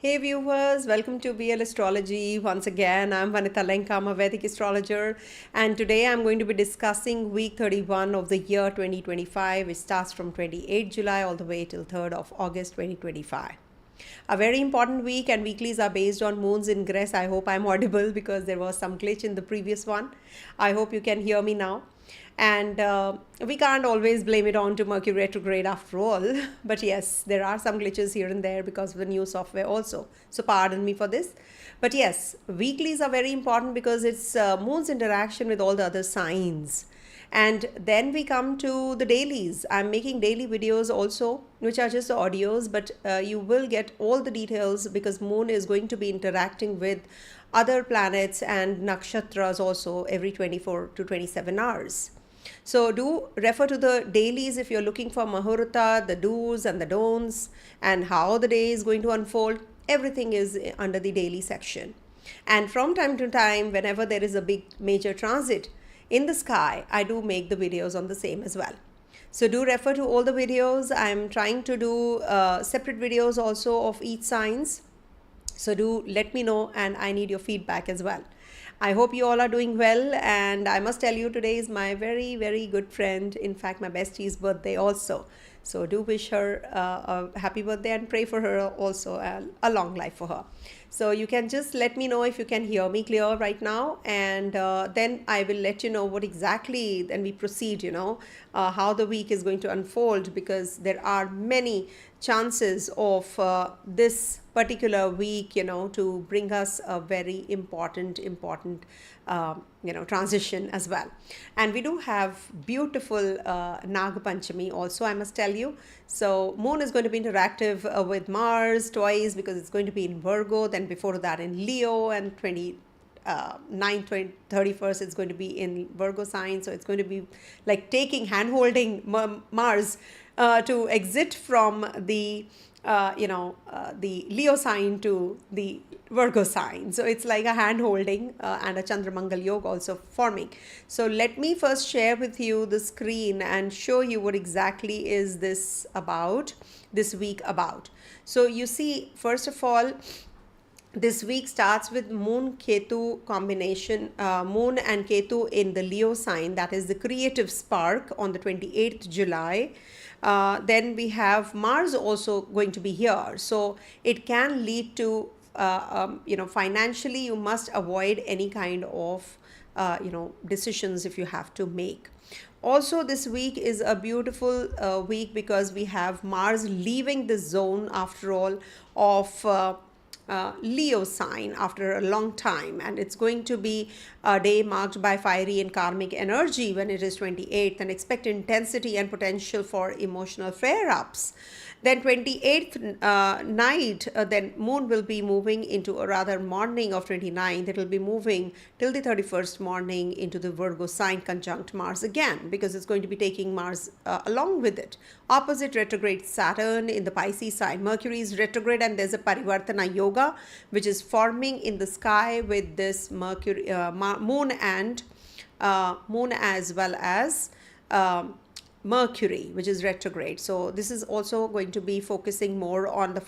Hey viewers, welcome to BL Astrology. Once again, I'm Vanita Lenka, I'm a Vedic astrologer, and today I'm going to be discussing week 31 of the year 2025, which starts from 28 July all the way till 3rd of August 2025. A very important week, and weeklies are based on moons ingress. I hope I'm audible because there was some glitch in the previous one. I hope you can hear me now. And we can't always blame it on to Mercury retrograde after all. But yes, there are some glitches here and there because of the new software also. So pardon me for this. But yes, weeklies are very important because it's moon's interaction with all the other signs. And then we come to the dailies. I'm making daily videos also, which are just audios, but you will get all the details because moon is going to be interacting with other planets and nakshatras also every 24 to 27 hours. So do refer to the dailies if you're looking for Mahurata, the do's and the don'ts, and how the day is going to unfold. Everything is under the daily section. And from time to time, whenever there is a big major transit in the sky, I do make the videos on the same as well. So do refer to all the videos. I'm trying to do separate videos also of each signs. So do let me know, and I need your feedback as well. I hope you all are doing well, and I must tell you today is my very, very good friend, in fact my bestie's birthday also. So do wish her a happy birthday and pray for her also, a long life for her. So you can just let me know if you can hear me clear right now, and then I will let you know what exactly then we proceed, how the week is going to unfold, because there are many chances of this particular week, to bring us a very important transition as well. And we do have beautiful Naga Panchami also, I must tell you. So moon is going to be interactive with Mars twice because it's going to be in Virgo, then before that in Leo, and 31st it's going to be in Virgo sign. So it's going to be like taking hand-holding Mars to exit from the the Leo sign to the Virgo sign. So it's like a hand holding and a Chandramangal yoga also forming. So let me first share with you the screen and show you what exactly is this week about. So you see, first of all, this week starts with Moon Ketu combination, Moon and Ketu in the Leo sign, that is the creative spark on the 28th July. Then we have Mars also going to be here. So it can lead to, financially you must avoid any kind of, decisions if you have to make. Also, this week is a beautiful week because we have Mars leaving the zone after all of Leo sign after a long time, and it's going to be a day marked by fiery and karmic energy when it is 28th, and expect intensity and potential for emotional flare-ups. Then 28th night, then moon will be moving into, a rather morning of 29th, it will be moving till the 31st morning into the Virgo sign conjunct Mars again, because it's going to be taking Mars along with it. Opposite retrograde Saturn in the Pisces sign. Mercury is retrograde, and there's a parivartana yoga which is forming in the sky with this Mercury, moon as well as Mercury, which is retrograde. So this is also going to be focusing more on the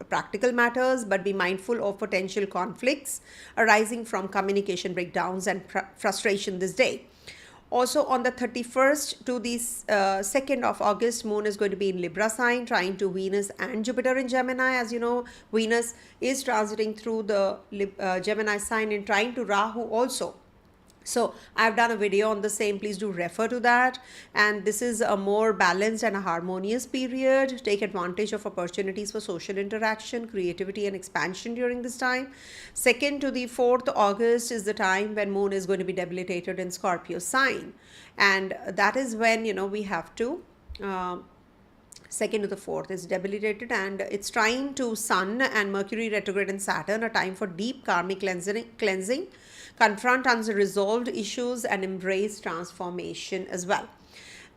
practical matters, but be mindful of potential conflicts arising from communication breakdowns and frustration this day. Also on the 31st to the 2nd of August, moon is going to be in Libra sign, trine to Venus and Jupiter in Gemini. As you know, Venus is transiting through the Gemini sign and trine to Rahu also. So I've done a video on the same, please do refer to that. And this is a more balanced and a harmonious period. Take advantage of opportunities for social interaction, creativity and expansion during this time. 2nd to the 4th August is the time when moon is going to be debilitated in Scorpio sign. And that is when, we have to 2nd to the 4th is debilitated, and it's trine to Sun and Mercury retrograde in Saturn, a time for deep karmic cleansing, confront unresolved issues and embrace transformation as well.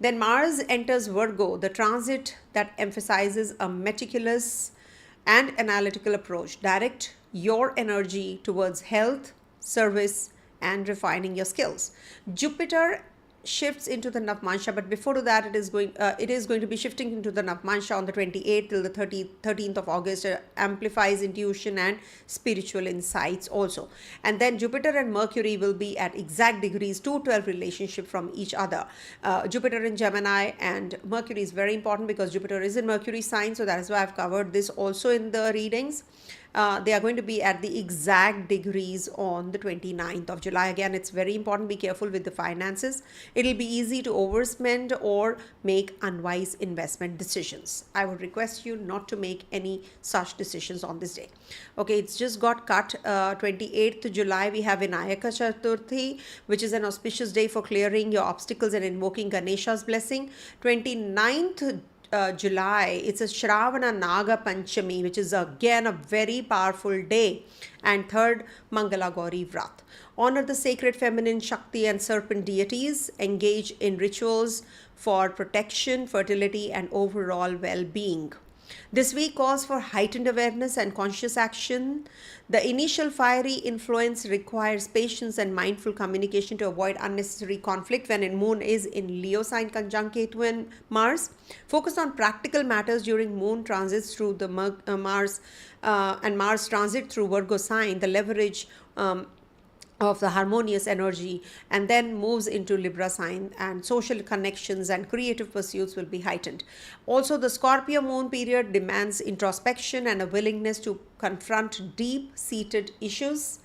Then Mars enters Virgo, the transit that emphasizes a meticulous and analytical approach. Direct your energy towards health, service, and refining your skills. Jupiter shifts into the Navamsa, but before that it is going to be shifting into the Navamsa on the 28th till the 13th of August. Amplifies intuition and spiritual insights also. And then Jupiter and Mercury will be at exact degrees 212 relationship from each other. Jupiter in Gemini, and Mercury is very important because Jupiter is in Mercury sign, so that is why I've covered this also in the readings. They are going to be at the exact degrees on the 29th of July. Again, it's very important. Be careful with the finances. It'll be easy to overspend or make unwise investment decisions. I would request you not to make any such decisions on this day. Okay, it's just got cut. 28th July, we have Vinayak Chaturthi, which is an auspicious day for clearing your obstacles and invoking Ganesha's blessing. 29th July, it's a Shravan Naga Panchami, which is again a very powerful day. And third, Mangala Gauri Vrat. Honor the sacred feminine Shakti and serpent deities. Engage in rituals for protection, fertility, and overall well-being. This week calls for heightened awareness and conscious action. The initial fiery influence requires patience and mindful communication to avoid unnecessary conflict when Moon is in Leo sign conjunct Ketu and Mars. Focus on practical matters during Moon transits through the Mars and Mars transit through Virgo sign. The leverage of the harmonious energy, and then moves into Libra sign, and social connections and creative pursuits will be heightened. Also, the Scorpio moon period demands introspection and a willingness to confront deep-seated issues.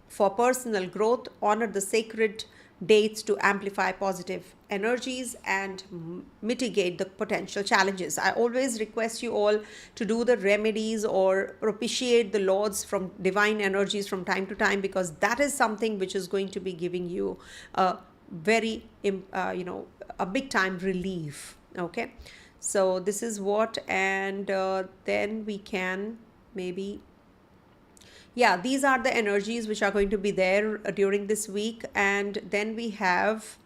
For personal growth, honor the sacred dates to amplify positive energies and mitigate the potential challenges. I always request you all to do the remedies or propitiate the lords from divine energies from time to time, because that is something which is going to be giving you a very a big time relief. Okay, so this is what, and then we can maybe, yeah, these are the energies which are going to be there during this week. And then we have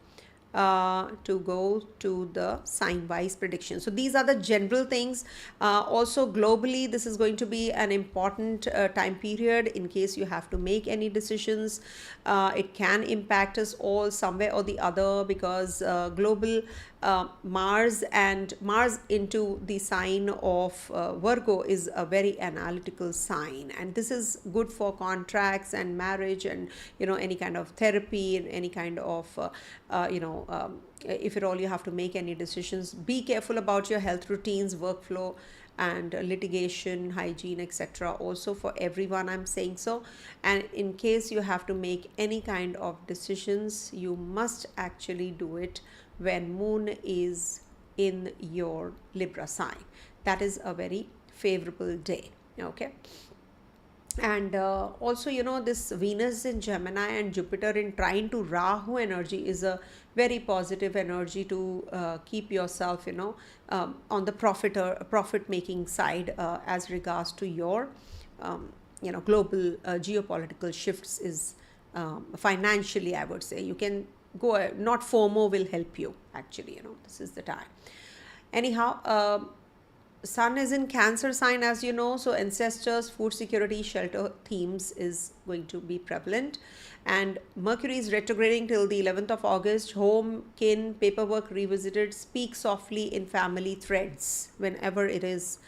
to go to the sign-wise prediction. So these are the general things. Also globally, this is going to be an important time period in case you have to make any decisions. It can impact us all somewhere or the other, because global Mars into the sign of Virgo is a very analytical sign, and this is good for contracts and marriage and any kind of therapy and any kind of if at all you have to make any decisions. Be careful about your health routines, workflow, and litigation, hygiene, etc. Also for everyone, I'm saying so. And in case you have to make any kind of decisions, you must actually do it when Moon is in your Libra sign. That is a very favorable day. Okay. And also, this Venus in Gemini and Jupiter in trine to Rahu energy is a very positive energy to keep yourself, on the profit making side as regards to your, global geopolitical shifts is financially, I would say. You can go, not FOMO will help you actually, this is the time. Anyhow, Sun is in Cancer sign, as you know, so ancestors, food security, shelter themes is going to be prevalent. And Mercury is retrograding till the 11th of August. Home, kin, paperwork revisited. Speak softly in family threads. Whenever it is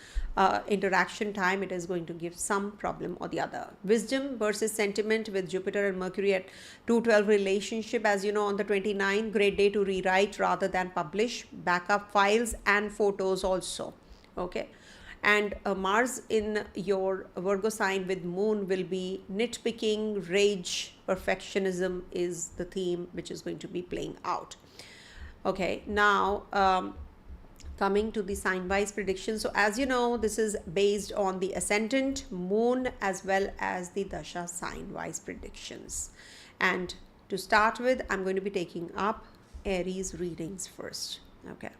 interaction time, it is going to give some problem or the other. Wisdom versus sentiment with Jupiter and Mercury at 212 relationship, as you know, on the 29th. Great day to rewrite rather than publish. Backup files and photos also. Okay, and Mars in your Virgo sign with Moon will be nitpicking, rage, perfectionism is the theme which is going to be playing out. Okay, now coming to the sign-wise prediction. So as you know, this is based on the ascendant, Moon, as well as the Dasha sign-wise predictions. And to start with, I'm going to be taking up Aries readings first. Okay.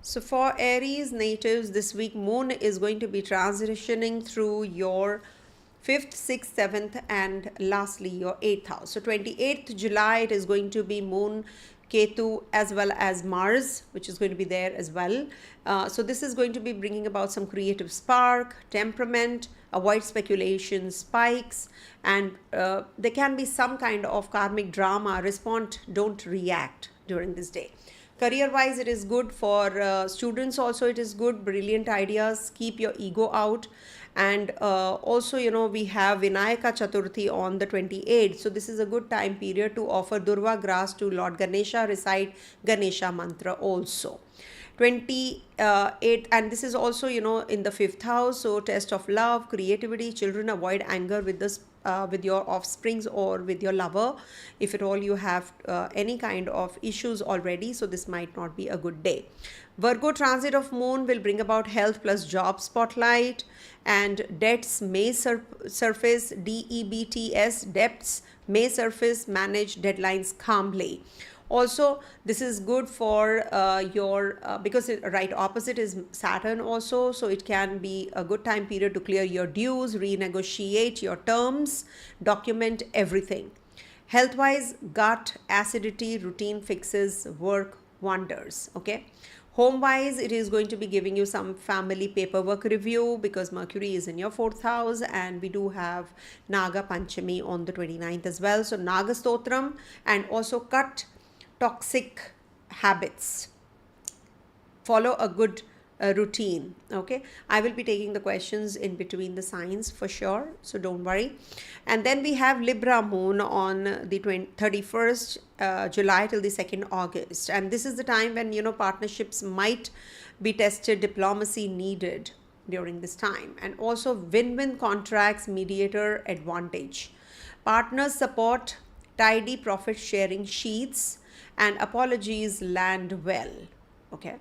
So for Aries natives, this week Moon is going to be transitioning through your 5th, 6th, 7th, and lastly your 8th house. So 28th July, it is going to be Moon Ketu, as well as Mars, which is going to be there as well. So this is going to be bringing about some creative spark, temperament, avoid speculation, spikes, and there can be some kind of karmic drama. Respond, don't react during this day. Career wise, it is good for students also. It is good, brilliant ideas, keep your ego out. And also, we have Vinayaka Chaturthi on the 28th. So this is a good time period to offer Durva grass to Lord Ganesha, recite Ganesha mantra also. 28, and this is also in the 5th house, so test of love, creativity. Children, avoid anger with this with your offsprings or with your lover, if at all you have any kind of issues already. So this might not be a good day. Virgo transit of moon will bring about health plus job spotlight, and debts may surface. Debts may surface. Manage deadlines calmly. Also, this is good for because right opposite is Saturn also, so it can be a good time period to clear your dues, renegotiate your terms, document everything. Health wise, gut, acidity, routine fixes work wonders. Okay. Home wise, it is going to be giving you some family paperwork review because Mercury is in your 4th house, and we do have Naga Panchami on the 29th as well. So Naga Stotram, and also cut toxic habits, follow a good routine. Okay, I will be taking the questions in between the signs for sure, so don't worry. And then we have Libra moon on the 31st July till the 2nd August, and this is the time when partnerships might be tested, diplomacy needed during this time, and also win-win contracts, mediator advantage, partners support, tidy profit sharing sheets, and apologies land well. Okay.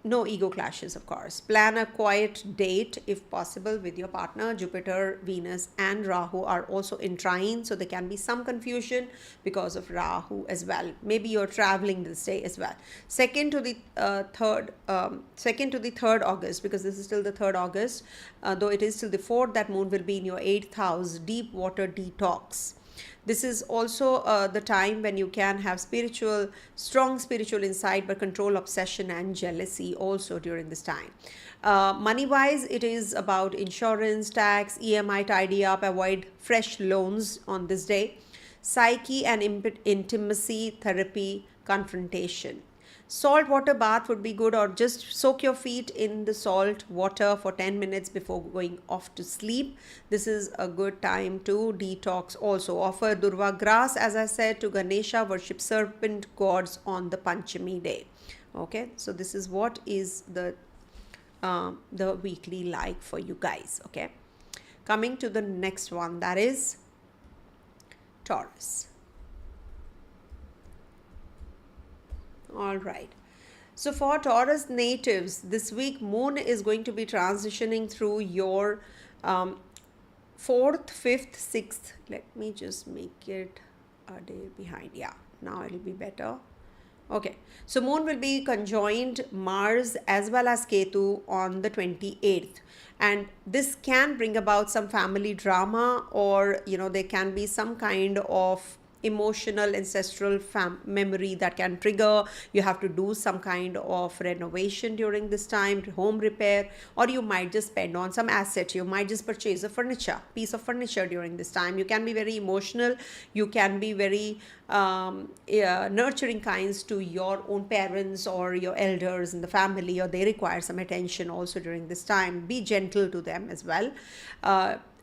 No ego clashes, of course. Plan a quiet date if possible with your partner. Jupiter, Venus, and Rahu are also in trine, so there can be some confusion because of Rahu as well. Maybe you're traveling this day as well. 2nd to the 3rd August, because this is still the 3rd August, though it is till the 4th, that moon will be in your 8th house. Deep water detox. This is also the time when you can have strong spiritual insight, but control obsession and jealousy also during this time. Money wise, it is about insurance, tax, EMI, tidy up, avoid fresh loans on this day. Psyche and intimacy, therapy, confrontation. Salt water bath would be good, or just soak your feet in the salt water for 10 minutes before going off to sleep. This is a good time to detox also. Offer Durva grass, as I said, to Ganesha. Worship serpent gods on the Panchami day. Okay, so this is what is the weekly like for you guys. Okay, coming to the next one, that is Taurus. All right. So for Taurus natives, this week moon is going to be transitioning through your 4th, 5th, 6th. Let me just make it a day behind. Yeah, now it'll be better. Okay. So moon will be conjoined Mars as well as Ketu on the 28th. And this can bring about some family drama, or there can be some kind of emotional ancestral memory that can trigger. You have to do some kind of renovation during this time, home repair, or you might just spend on some asset. You might just purchase a piece of furniture during this time. You can be very emotional. You can be very nurturing kinds to your own parents or your elders in the family, or they require some attention also during this time. Be gentle to them as well.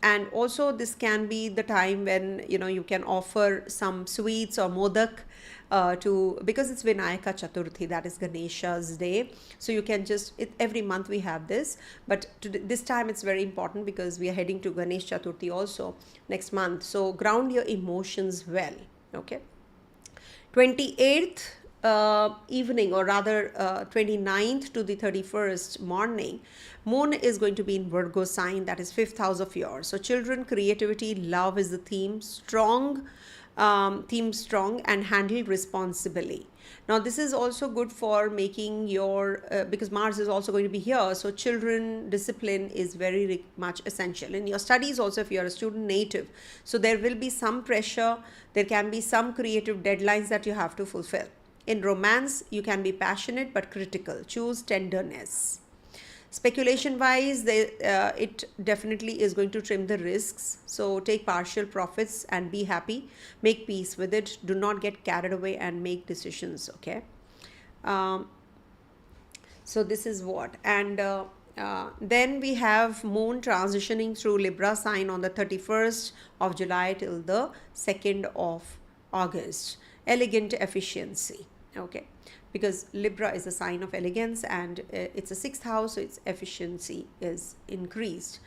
And also this can be the time when you can offer some sweets or modak because it's Vinayaka Chaturthi, that is Ganesha's day. So you can every month we have this, but this time it's very important because we are heading to Ganesh Chaturthi also next month. So ground your emotions well. Okay. 28th evening, or rather 29th to the 31st morning, moon is going to be in Virgo sign, that is 5th house of yours. So children, creativity, love is the theme. Strong theme strong and handle responsibly. Now this is also good for making your because Mars is also going to be here, so children discipline is very much essential in your studies also if you are a student native. So there will be some pressure, there can be some creative deadlines that you have to fulfill. In romance you can be passionate but critical, choose tenderness. Speculation wise, it definitely is going to trim the risks. So take partial profits and be happy. Make peace with it. Do not get carried away and make decisions. Okay. So this is what. And then we have Moon transitioning through Libra sign on the 31st of July till the 2nd of August. Elegant efficiency. Okay, because Libra is a sign of elegance and it's a 6th house, so its efficiency is increased.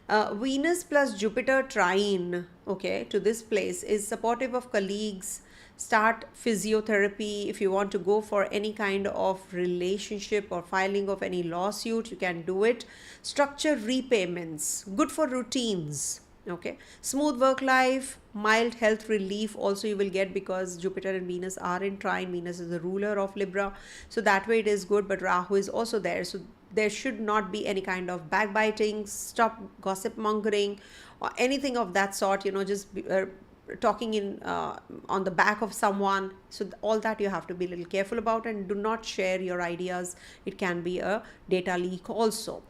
Venus plus Jupiter trine, okay, to this place is supportive of colleagues. Start physiotherapy. If you want to go for any kind of relationship or filing of any lawsuit, you can do it. Structure repayments, good for routines. Okay, smooth work life, mild health relief also you will get because Jupiter and Venus are in trine. Venus is the ruler of Libra, so that way it is good, but Rahu is also there, so there should not be any kind of backbiting. Stop gossip mongering or anything of that sort, just talking in on the back of someone. So all that you have to be a little careful about, and do not share your ideas. It can be a data leak also.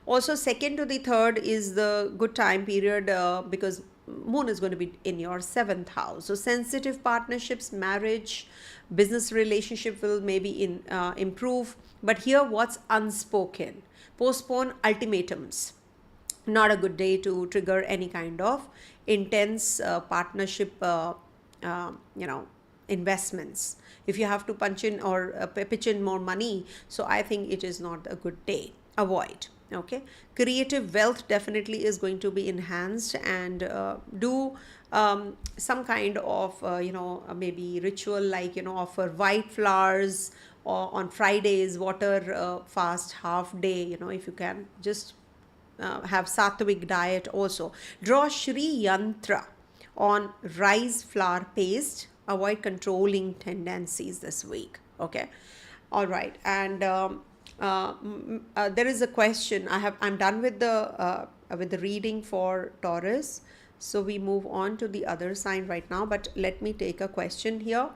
2nd to the 3rd is the good time period because Moon is going to be in your 7th house. So sensitive partnerships, marriage, business relationship will maybe improve. But here what's unspoken? Postpone ultimatums. Not a good day to trigger any kind of intense partnership investments. If you have to punch in or pitch in more money, so I think it is not a good day. Avoid. Okay, creative wealth definitely is going to be enhanced, and do some kind of maybe ritual, like offer white flowers, or on Fridays water fast half day, if you can just have sattvic diet also. Draw Shri Yantra on rice flour paste. Avoid controlling tendencies this week. Okay, all right. And there is a question. I'm done with the reading for Taurus, so we move on to the other sign right now, but let me take a question here.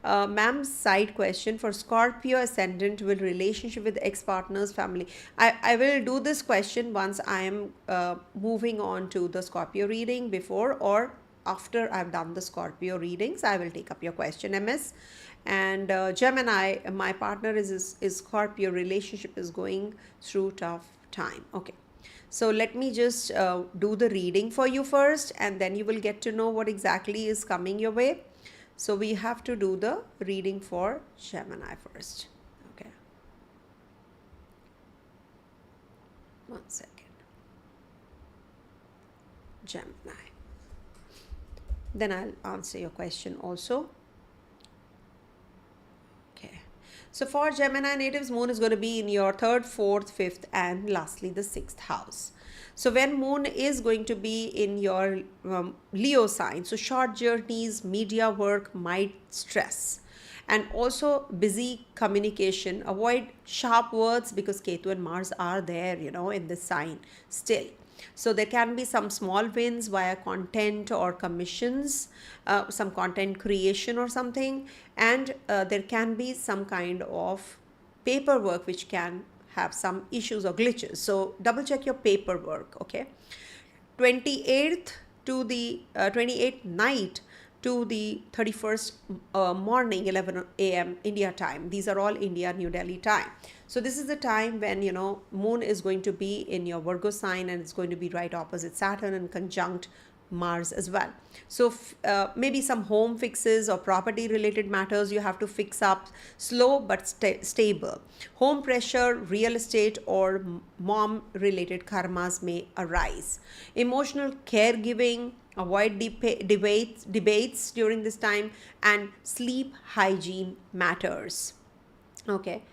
Ma'am's side question for Scorpio ascendant, will relationship with ex-partner's family? I will do this question once I am moving on to the Scorpio reading. Before or after I've done the Scorpio readings, I will take up your question, MS. And Gemini, my partner is Scorpio, relationship is going through tough time. Okay, so let me just do the reading for you first, and then you will get to know what exactly is coming your way. So we have to do the reading for Gemini first. Okay, 1 second. Gemini, then I'll answer your question also. So for Gemini natives, Moon is going to be in your 3rd, 4th, 5th, and lastly the 6th house. So when Moon is going to be in your Leo sign, so short journeys, media work might stress, and also busy communication. Avoid sharp words because Ketu and Mars are there, in this sign still. So there can be some small wins via content or commissions, some content creation or something, and there can be some kind of paperwork which can have some issues or glitches. So double check your paperwork. Okay, 28th to the 28th night to the 31st morning, 11 a.m. India time. These are all India, New Delhi time. So this is the time when, Moon is going to be in your Virgo sign, and it's going to be right opposite Saturn and conjunct Mars as well. So maybe some home fixes or property related matters you have to fix up, slow but stable. Home pressure, real estate or mom related karmas may arise. Emotional caregiving, avoid debates during this time, and sleep hygiene matters. Okay.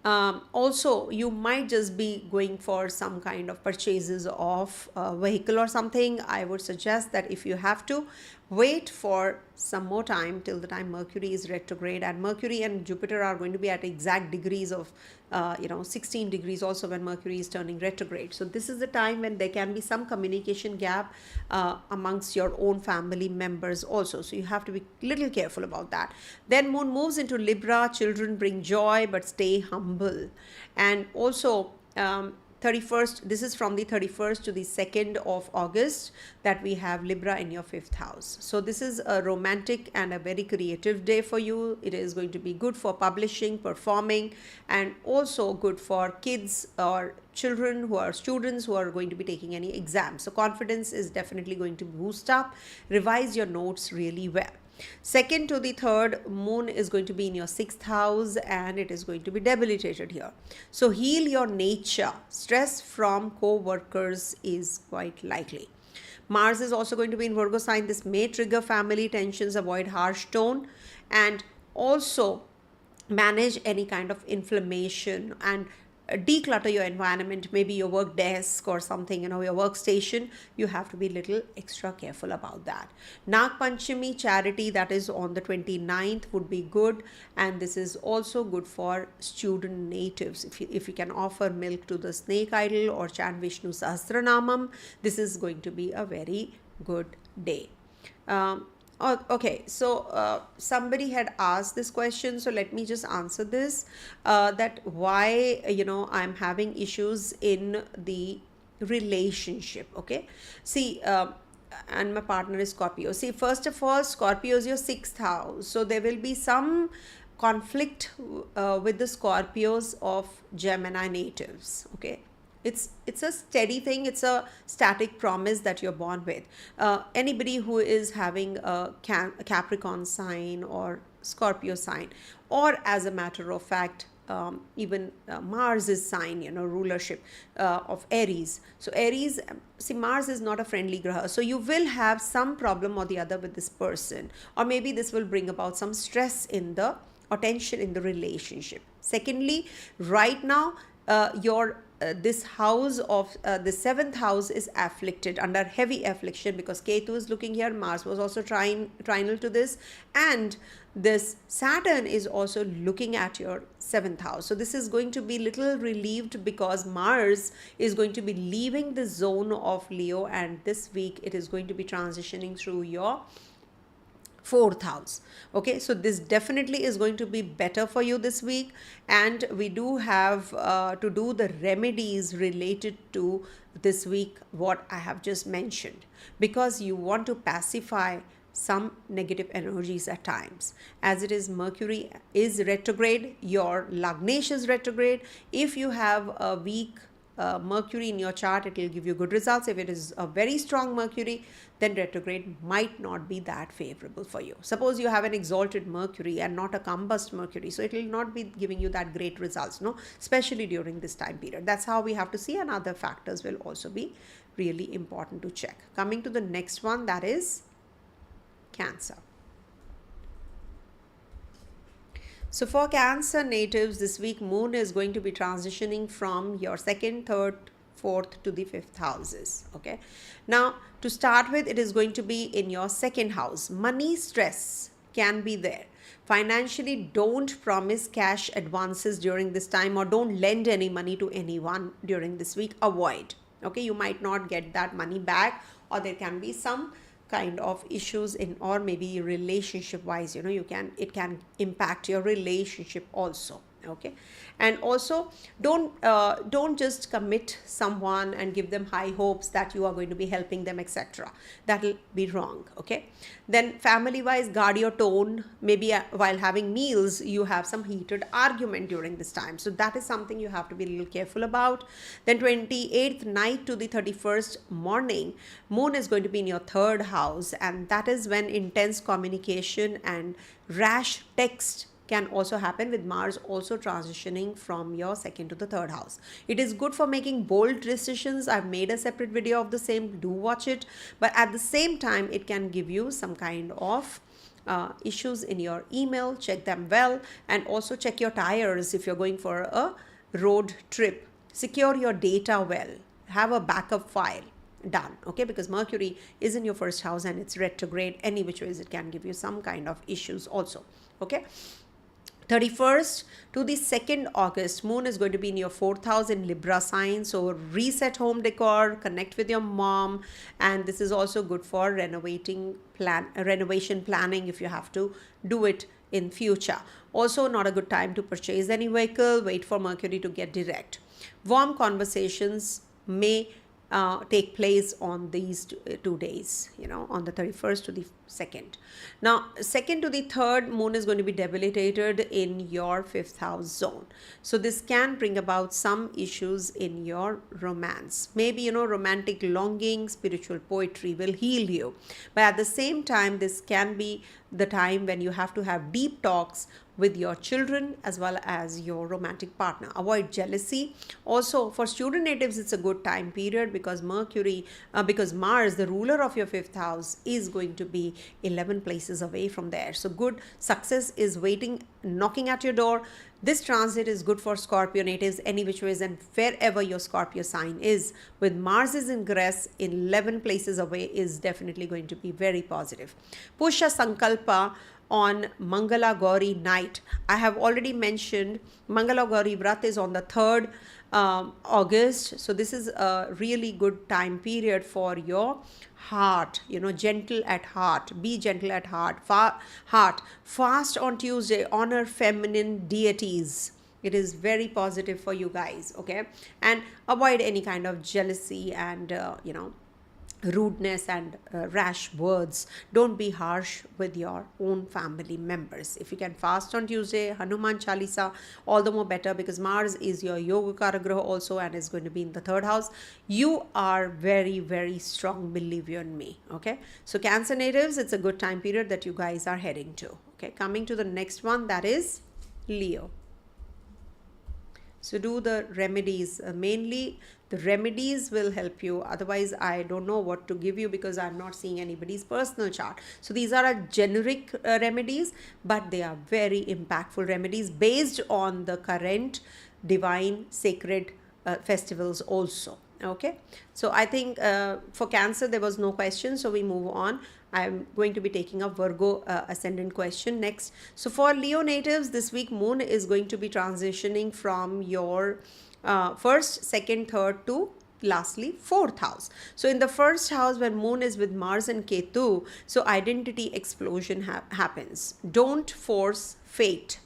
Also, you might just be going for some kind of purchases of a vehicle or something. I would suggest that if you have to, Wait for some more time till the time Mercury is retrograde, and Mercury and Jupiter are going to be at exact degrees of 16 degrees also when Mercury is turning retrograde. So this is the time when there can be some communication gap amongst your own family members also, so you have to be little careful about that. Then Moon moves into Libra. Children bring joy, but stay humble. And also 31st, this is from the 31st to the 2nd of August that we have Libra in your 5th house. So this is a romantic and a very creative day for you. It is going to be good for publishing, performing, and also good for kids or children who are students who are going to be taking any exams. So confidence is definitely going to boost up. Revise your notes really well. 2nd to the 3rd, Moon is going to be in your 6th house, and it is going to be debilitated here. So heal your nature. Stress from co-workers is quite likely. Mars is also going to be in Virgo sign. This may trigger family tensions. Avoid harsh tone, and also manage any kind of inflammation and declutter your environment, maybe your work desk or something, your workstation. You have to be little extra careful about that. Nag Panchami charity, that is on the 29th, would be good, and this is also good for student natives. If you can offer milk to the snake idol or chant Vishnu Sahasranamam, this is going to be a very good day. Okay, so somebody had asked this question, so let me just answer this, that why I'm having issues in the relationship. Okay, see, and my partner is Scorpio. See, first of all, Scorpio is your 6th house, so there will be some conflict with the Scorpios of Gemini natives. Okay, it's a steady thing. It's a static promise that you're born with. Anybody who is having a Capricorn sign or Scorpio sign, or as a matter of fact, even Mars' sign, rulership of Aries. So Aries, see, Mars is not a friendly graha. So you will have some problem or the other with this person, or maybe this will bring about some stress in the or tension in the relationship. Secondly, right now, this house of the 7th house is afflicted, under heavy affliction, because Ketu is looking here. Mars was also trinal to this, and this Saturn is also looking at your 7th house. So this is going to be little relieved because Mars is going to be leaving the zone of Leo, and this week it is going to be transitioning through your 4th house. Okay, so this definitely is going to be better for you this week, and we do have to do the remedies related to this week, what I have just mentioned, because you want to pacify some negative energies at times. As it is, Mercury is retrograde, your Lagnesh is retrograde. If you have a weak Mercury in your chart, it will give you good results. If it is a very strong Mercury, then retrograde might not be that favorable for you. Suppose you have an exalted Mercury and not a combust Mercury, so it will not be giving you that great results, especially during this time period. That's how we have to see, and other factors will also be really important to check. Coming to the next one, that is Cancer. So for Cancer natives, this week Moon is going to be transitioning from your 2nd, 3rd, 4th to the 5th houses. Okay, now to start with, it is going to be in your 2nd house. Money stress can be there. Financially, don't promise cash advances during this time, or don't lend any money to anyone during this week. Avoid. Okay, you might not get that money back, or there can be some kind of issues in, or maybe relationship wise, it can impact your relationship also. Okay, and also don't just commit someone and give them high hopes that you are going to be helping them, etc. That will be wrong. Okay, then family wise, guard your tone. Maybe while having meals you have some heated argument during this time, so that is something you have to be a little careful about. Then 28th night to the 31st morning, Moon is going to be in your 3rd house, and that is when intense communication and rash text can also happen, with Mars also transitioning from your 2nd to the 3rd house. It is good for making bold decisions. I've made a separate video of the same, do watch it. But at the same time, it can give you some kind of issues in your email. Check them well, and also check your tires if you're going for a road trip. Secure your data well. Have a backup file. done, okay, because Mercury is in your first house and it's retrograde. Any which ways it can give you some kind of issues also, okay. 31st to the 2nd August, moon is going to be in your 4th house in Libra sign. So reset home decor, connect with your mom, and this is also good for renovation planning if you have to do it in future. Also not a good time to purchase any vehicle. Wait for Mercury to get direct. Warm conversations may take place on these 2 days, on the 31st to the 2nd. Now, 2nd to the 3rd, moon is going to be debilitated in your 5th house zone. So this can bring about some issues in your romance. Maybe, romantic longing, spiritual poetry will heal you. But at the same time, this can be the time when you have to have deep talks with your children as well as your romantic partner. Avoid jealousy. Also, for student natives, it's a good time period because Mars, the ruler of your 5th house, is going to be 11 places away from there. So good success is waiting, knocking at your door. This transit is good for Scorpio natives any which ways, and wherever your Scorpio sign is, with Mars's ingress in 11 places away, is definitely going to be very positive. Pusha Sankalpa on Mangala Gauri night. I have already mentioned Mangala Gauri Vrat is on the 3rd August. So this is a really good time period for your heart, gentle at heart. Be gentle at heart. Fast on Tuesday. Honor feminine deities. It is very positive for you guys, okay? And avoid any kind of jealousy and, rudeness and rash words. Don't be harsh with your own family members. If you can fast on Tuesday, Hanuman Chalisa, all the more better, because Mars is your yoga karagraha also and is going to be in the 3rd house. You are very, very strong, believe you and me, okay? So Cancer natives, it's a good time period that you guys are heading to, okay? Coming to the next one, that is Leo. So do the remedies. Mainly the remedies will help you. Otherwise, I don't know what to give you because I'm not seeing anybody's personal chart. So these are a generic remedies, but they are very impactful remedies based on the current divine sacred festivals also. Okay, so I think for Cancer there was no question, so we move on. I'm going to be taking a Virgo ascendant question next. So for Leo natives, this week moon is going to be transitioning from your 1st, 2nd, 3rd to lastly 4th house. So in the 1st house, when moon is with Mars and Ketu, so identity explosion happens. Don't force fate.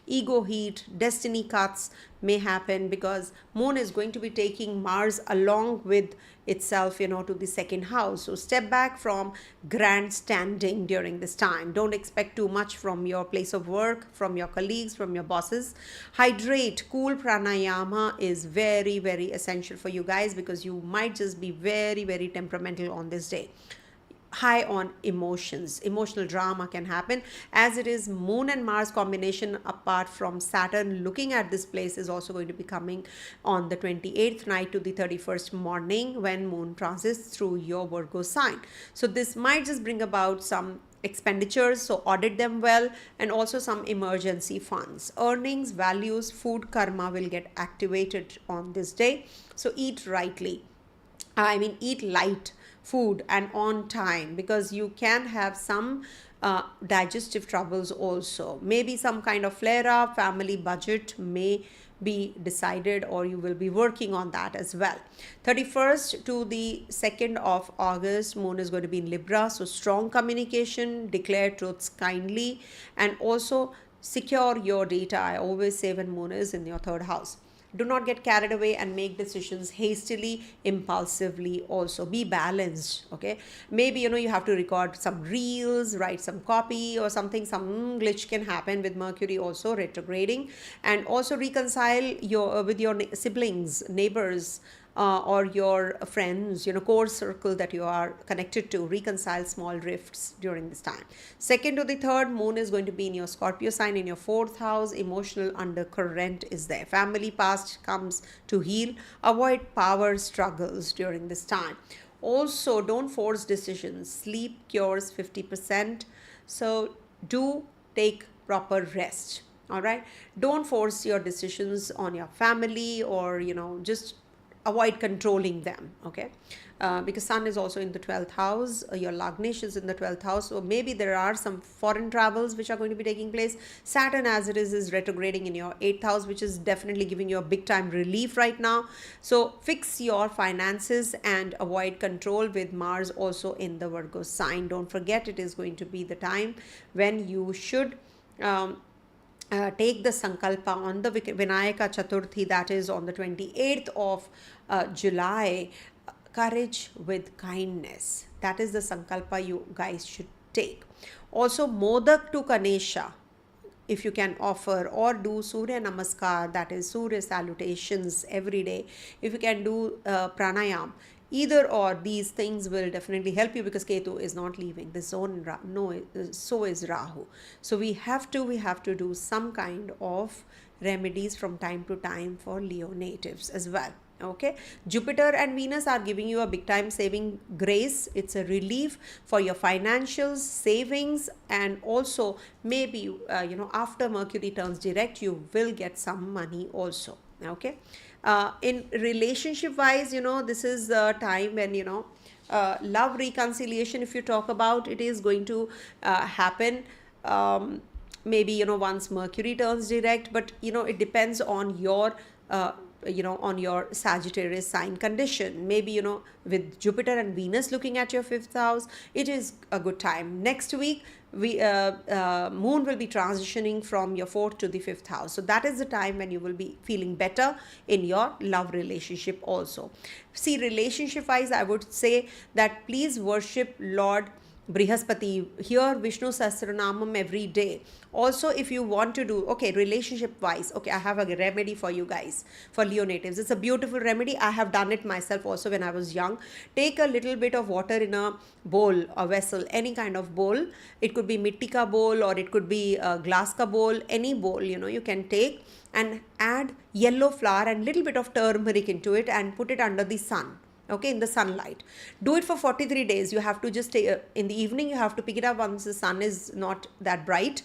Ego heat, destiny cuts may happen because moon is going to be taking Mars along with itself, to the 2nd house. So step back from grandstanding during this time. Don't expect too much from your place of work, from your colleagues, from your bosses. Hydrate. Cool pranayama is very, very essential for you guys because you might just be very, very temperamental on this day. High on emotions. Emotional drama can happen as it is moon and Mars combination. Apart from Saturn looking at this place is also going to be coming on the 28th night to the 31st morning when moon transits through your Virgo sign. So this might just bring about some expenditures, so audit them well, and also some emergency funds. Earnings, values, food karma will get activated on this day. So eat rightly. Eat light food and on time, because you can have some digestive troubles also. Maybe some kind of flare up. Family budget may be decided, or you will be working on that as well. 31st to the 2nd of August, moon is going to be in Libra. So strong communication, declare truths kindly, and also secure your data. I always say when moon is in your 3rd house. Do not get carried away and make decisions hastily, impulsively. Also be balanced, okay? Maybe, you have to record some reels, write some copy or something. Some glitch can happen with Mercury also retrograding. And also reconcile with your siblings, neighbors, or your friends, core circle that you are connected to. Reconcile small rifts during this time. 2nd to the 3rd, moon is going to be in your Scorpio sign in your 4th house. Emotional undercurrent is there. Family past comes to heal. Avoid power struggles during this time. Also, don't force decisions. Sleep cures 50%. So do take proper rest. All right. Don't force your decisions on your family, or, just avoid controlling them, okay? Because Sun is also in the 12th house, your Lagnesh is in the 12th house, so maybe there are some foreign travels which are going to be taking place. Saturn, as it is retrograding in your 8th house, which is definitely giving you a big time relief right now. So fix your finances and avoid control with Mars also in the Virgo sign. Don't forget, it is going to be the time when you should take the sankalpa on the Vinayaka Chaturthi, that is on the 28th of July. Courage with kindness, that is the sankalpa you guys should take. Also, modak to Ganesha, if you can offer, or do Surya Namaskar, that is Surya salutations every day. If you can do pranayam, either or these things will definitely help you, because Ketu is not leaving the zone. No, so is Rahu. So we have to do some kind of remedies from time to time for Leo natives as well. Okay, Jupiter and Venus are giving you a big time saving grace. It's a relief for your financials, savings, and also maybe after Mercury turns direct, you will get some money also. Okay, in relationship wise, this is the time when love reconciliation, if you talk about, it is going to happen. Maybe once Mercury turns direct, but it depends on your on your Sagittarius sign condition. Maybe with Jupiter and Venus looking at your 5th house, it is a good time. Next week we Moon will be transitioning from your 4th to the 5th house, so that is the time when you will be feeling better in your love relationship also. See, relationship wise, I would say that please worship Lord Brihaspati, hear Vishnu Sahasranamam every day. Also, if you want to do, okay, relationship wise, okay, I have a remedy for you guys, for Leo natives. It's a beautiful remedy. I have done it myself also when I was young. Take a little bit of water in a bowl, a vessel, any kind of bowl. It could be mitti ka bowl, or it could be a glass ka bowl, any bowl, you can take, and add yellow flour and little bit of turmeric into it and put it under the sun. Okay, in the sunlight. Do it for 43 days. You have to just take, in the evening, you have to pick it up once the sun is not that bright.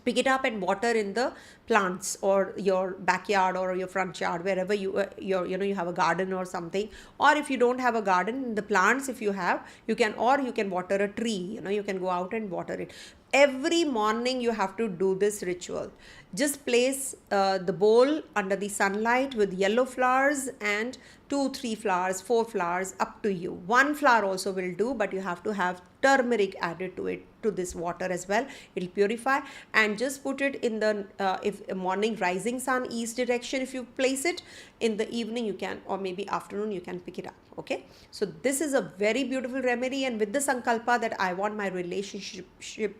Pick it up and water in the plants, or your backyard, or your front yard, wherever you you have a garden or something. Or if you don't have a garden, the plants, if you have, you can water a tree. You can go out and water it. Every morning you have to do this ritual. Just place the bowl under the sunlight with yellow flowers, and 2, 3 flowers, 4 flowers, up to you. 1 flower also will do, but you have to have turmeric added to it, to this water as well. It will purify. And just put it in the if morning rising sun, east direction. If you place it in the evening, you can, or maybe afternoon, you can pick it up. Okay, so this is a very beautiful remedy, and with the sankalpa that I want my relationship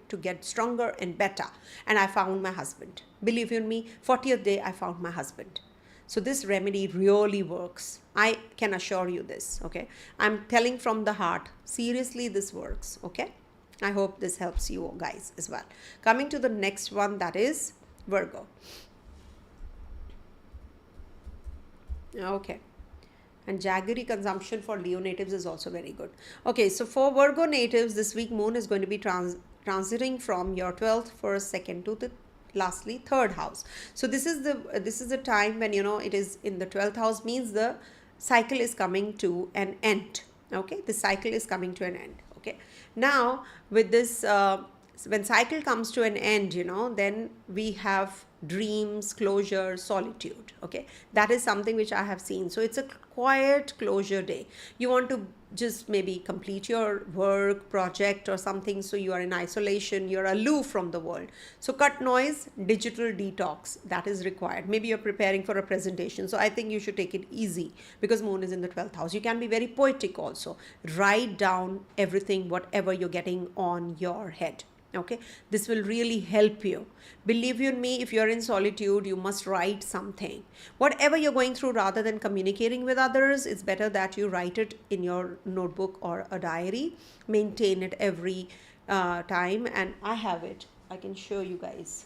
to get stronger and better, and I found my husband. Believe you me, 40th day I found my husband. So this remedy really works. I can assure you this. Okay, I'm telling from the heart. Seriously, this works. Okay, I hope this helps you guys as well. Coming to the next one, that is Virgo. Okay. And jaggery consumption for Leo natives is also very good. Okay, so for Virgo natives, this week Moon is going to be transiting from your 12th, 1st, 2nd to the lastly 3rd house. So this is the time when it is in the 12th house, means the cycle is coming to an end. Okay, the cycle is coming to an end. Okay, now with this when cycle comes to an end, then we have dreams, closure, solitude. Okay, that is something which I have seen. So it's a quiet closure day. You want to just maybe complete your work project or something, so you are in isolation, you're aloof from the world. So cut noise, digital detox, that is required. Maybe you're preparing for a presentation, so I think you should take it easy, because Moon is in the 12th house. You can be very poetic also. Write down everything, whatever you're getting on your head. Okay, this will really help you. Believe you me, if you're in solitude, you must write something. Whatever you're going through, rather than communicating with others, it's better that you write it in your notebook or a diary. Maintain it every time. And I have it. I can show you guys.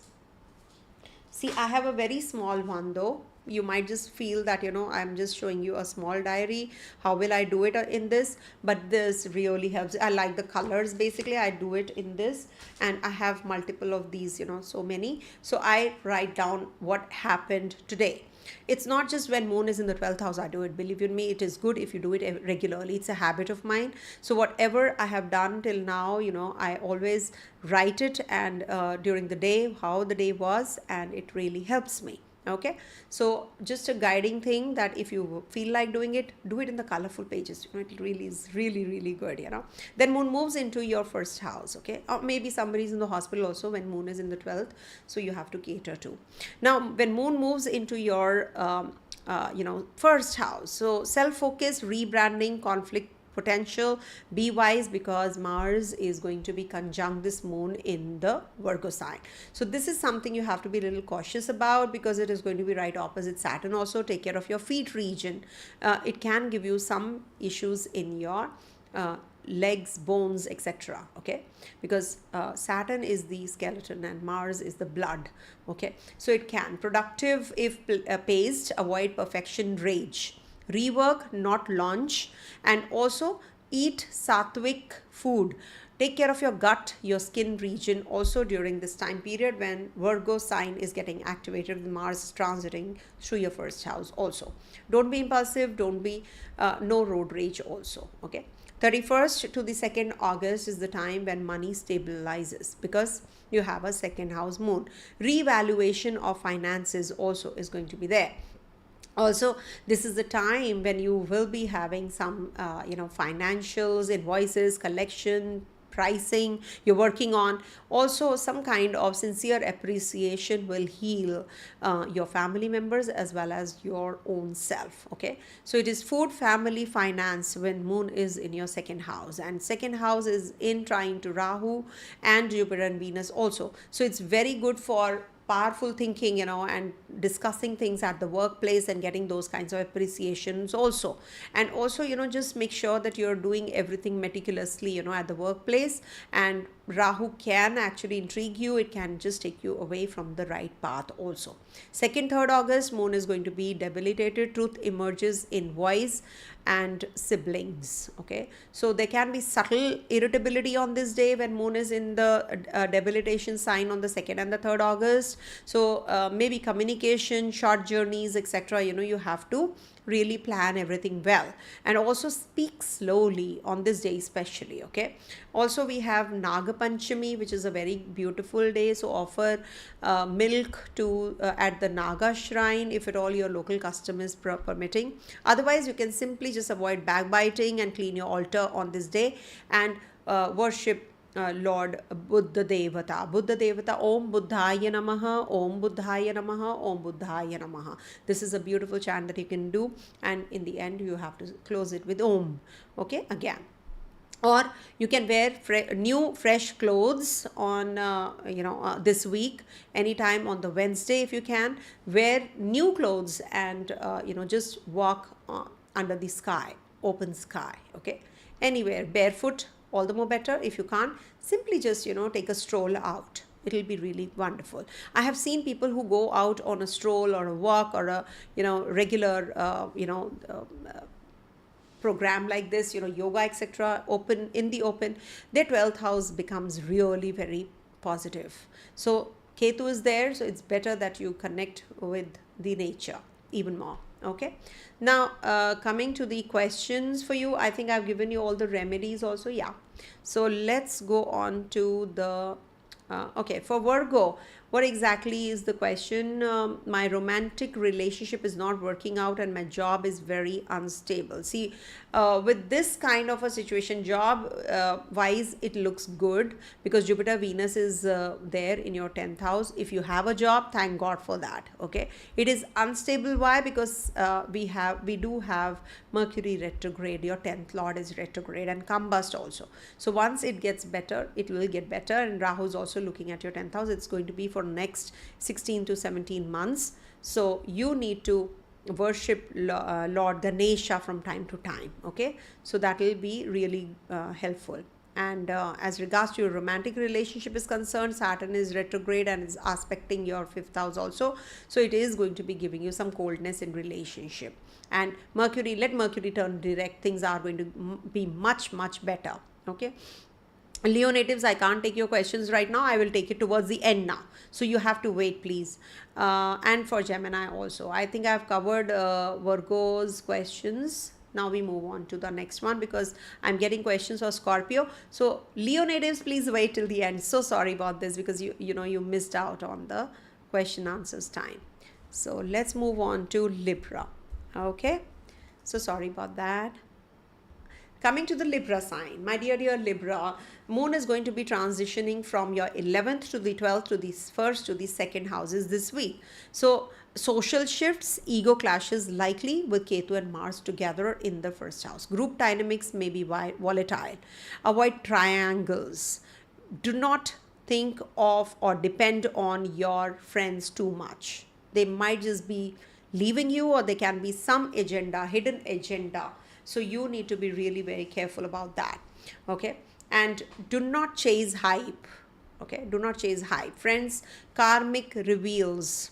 See, I have a very small one though. You might just feel that, I'm just showing you a small diary. How will I do it in this? But this really helps. I like the colors. Basically, I do it in this, and I have multiple of these, so many. So I write down what happened today. It's not just when moon is in the 12th house I do it. Believe you me, it is good if you do it regularly. It's a habit of mine. So whatever I have done till now, I always write it, and during the day, how the day was, and it really helps me. Okay, so just a guiding thing that if you feel like doing it, do it in the colorful pages. It really is really good. Then moon moves into your first house. Okay, or maybe somebody's in the hospital also when moon is in the 12th, so you have to cater to. Now when moon moves into your first house, so self-focus, rebranding, conflict potential. Be wise, because Mars is going to be conjunct this moon in the Virgo sign. So this is something you have to be a little cautious about, because it is going to be right opposite Saturn. Also take care of your feet region. It can give you some issues in your legs, bones, etc. Okay, because Saturn is the skeleton and Mars is the blood. Okay, so it can productive if paced, avoid perfection, rage, rework, not launch, and also eat sattvic food. Take care of your gut, your skin region also during this time period when Virgo sign is getting activated with Mars transiting through your first house also. Don't be impulsive, don't be no road rage also. Okay, 31st to the 2nd August is the time when money stabilizes, because you have a second house moon. Revaluation of finances also is going to be there. Also, this is the time when you will be having some financials, invoices, collection, pricing you're working on. Also, some kind of sincere appreciation will heal your family members as well as your own self. Okay, so it is food, family, finance when moon is in your second house, and second house is in trine to Rahu and Jupiter and Venus also. So it's very good for powerful thinking, and discussing things at the workplace and getting those kinds of appreciations also. And also, just make sure that you're doing everything meticulously, at the workplace. And Rahu can actually intrigue you. It can just take you away from the right path also. 2nd, 3rd August, moon is going to be debilitated. Truth emerges in voice and siblings. Okay, so there can be subtle irritability on this day when moon is in the debilitation sign on the 2nd and the 3rd August. So maybe communication, short journeys, etc. You have to really plan everything well, and also speak slowly on this day especially. Okay, also we have Naga Panchami, which is a very beautiful day, so offer milk to at the Naga shrine if at all your local custom is permitting. Otherwise, you can simply just avoid backbiting and clean your altar on this day, and worship Lord Buddha Devata. Buddha Devata, Om Buddhaya Namaha, Om Buddhaya Namaha, Om Buddhaya Namaha. This is a beautiful chant that you can do, and in the end you have to close it with Om. Okay, again. Or you can wear new fresh clothes on this week, anytime on the Wednesday if you can. Wear new clothes and just walk under the sky, open sky. Okay, anywhere, barefoot, all the more better. If you can't, simply just take a stroll out. It'll be really wonderful. I have seen people who go out on a stroll or a walk or a regular program like this, yoga, etc., open in the open, their 12th house becomes really very positive. So Ketu is there, so it's better that you connect with the nature even more. Okay, now coming to the questions for you, I think I've given you all the remedies also. Yeah, so let's go on to the okay, for Virgo, what exactly is the question? My romantic relationship is not working out and my job is very unstable. See, with this kind of a situation, job wise, it looks good because Jupiter Venus is there in your 10th house. If you have a job, thank God for that. Okay, it is unstable. Why? Because we do have Mercury retrograde. Your 10th lord is retrograde and combust also. So once it gets better, it will get better. And Rahu is also looking at your 10th house. It's going to be for next 16 to 17 months. So you need to worship Lord Ganesha from time to time. Okay, so that will be really helpful. And as regards to your romantic relationship is concerned, Saturn is retrograde and is aspecting your fifth house also. So it is going to be giving you some coldness in relationship. And Mercury, let Mercury turn direct, things are going to be much, much better. Okay. Leo natives, I can't take your questions right now. I will take it towards the end now. So you have to wait, please. And for Gemini also. I think I've covered Virgo's questions. Now we move on to the next one because I'm getting questions for Scorpio. So Leo natives, please wait till the end. So sorry about this because you missed out on the question answers time. So let's move on to Libra. Okay. So sorry about that. Coming to the Libra sign, my dear Libra, Moon is going to be transitioning from your 11th to the 12th to the 1st to the 2nd houses this week. So social shifts, ego clashes likely with Ketu and Mars together in the 1st house. Group dynamics may be volatile. Avoid triangles. Do not think of or depend on your friends too much. They might just be leaving you, or there can be some agenda, hidden agenda. So you need to be really very careful about that. Okay. And do not chase hype. Okay. Do not chase hype. Friends, karmic reveals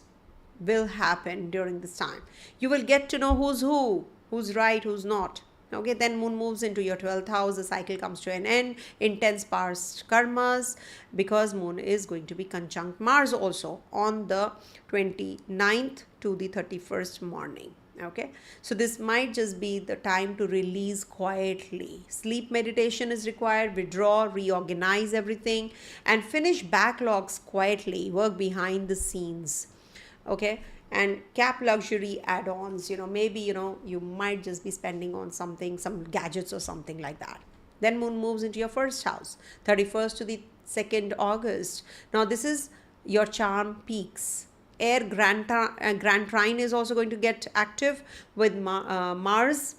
will happen during this time. You will get to know who's right, who's not. Okay, then Moon moves into your 12th house. The cycle comes to an end. Intense past karmas, because Moon is going to be conjunct Mars also on the 29th to the 31st morning. Okay, so this might just be the time to release quietly. Sleep meditation is required. Withdraw, reorganize everything, and finish backlogs quietly. Work behind the scenes. Okay, and cap luxury add-ons. Maybe you might just be spending on something, some gadgets or something like that. Then Moon moves into your 1st house, 31st to the 2nd August. Now this is your charm peaks. Air grand trine is also going to get active with Mars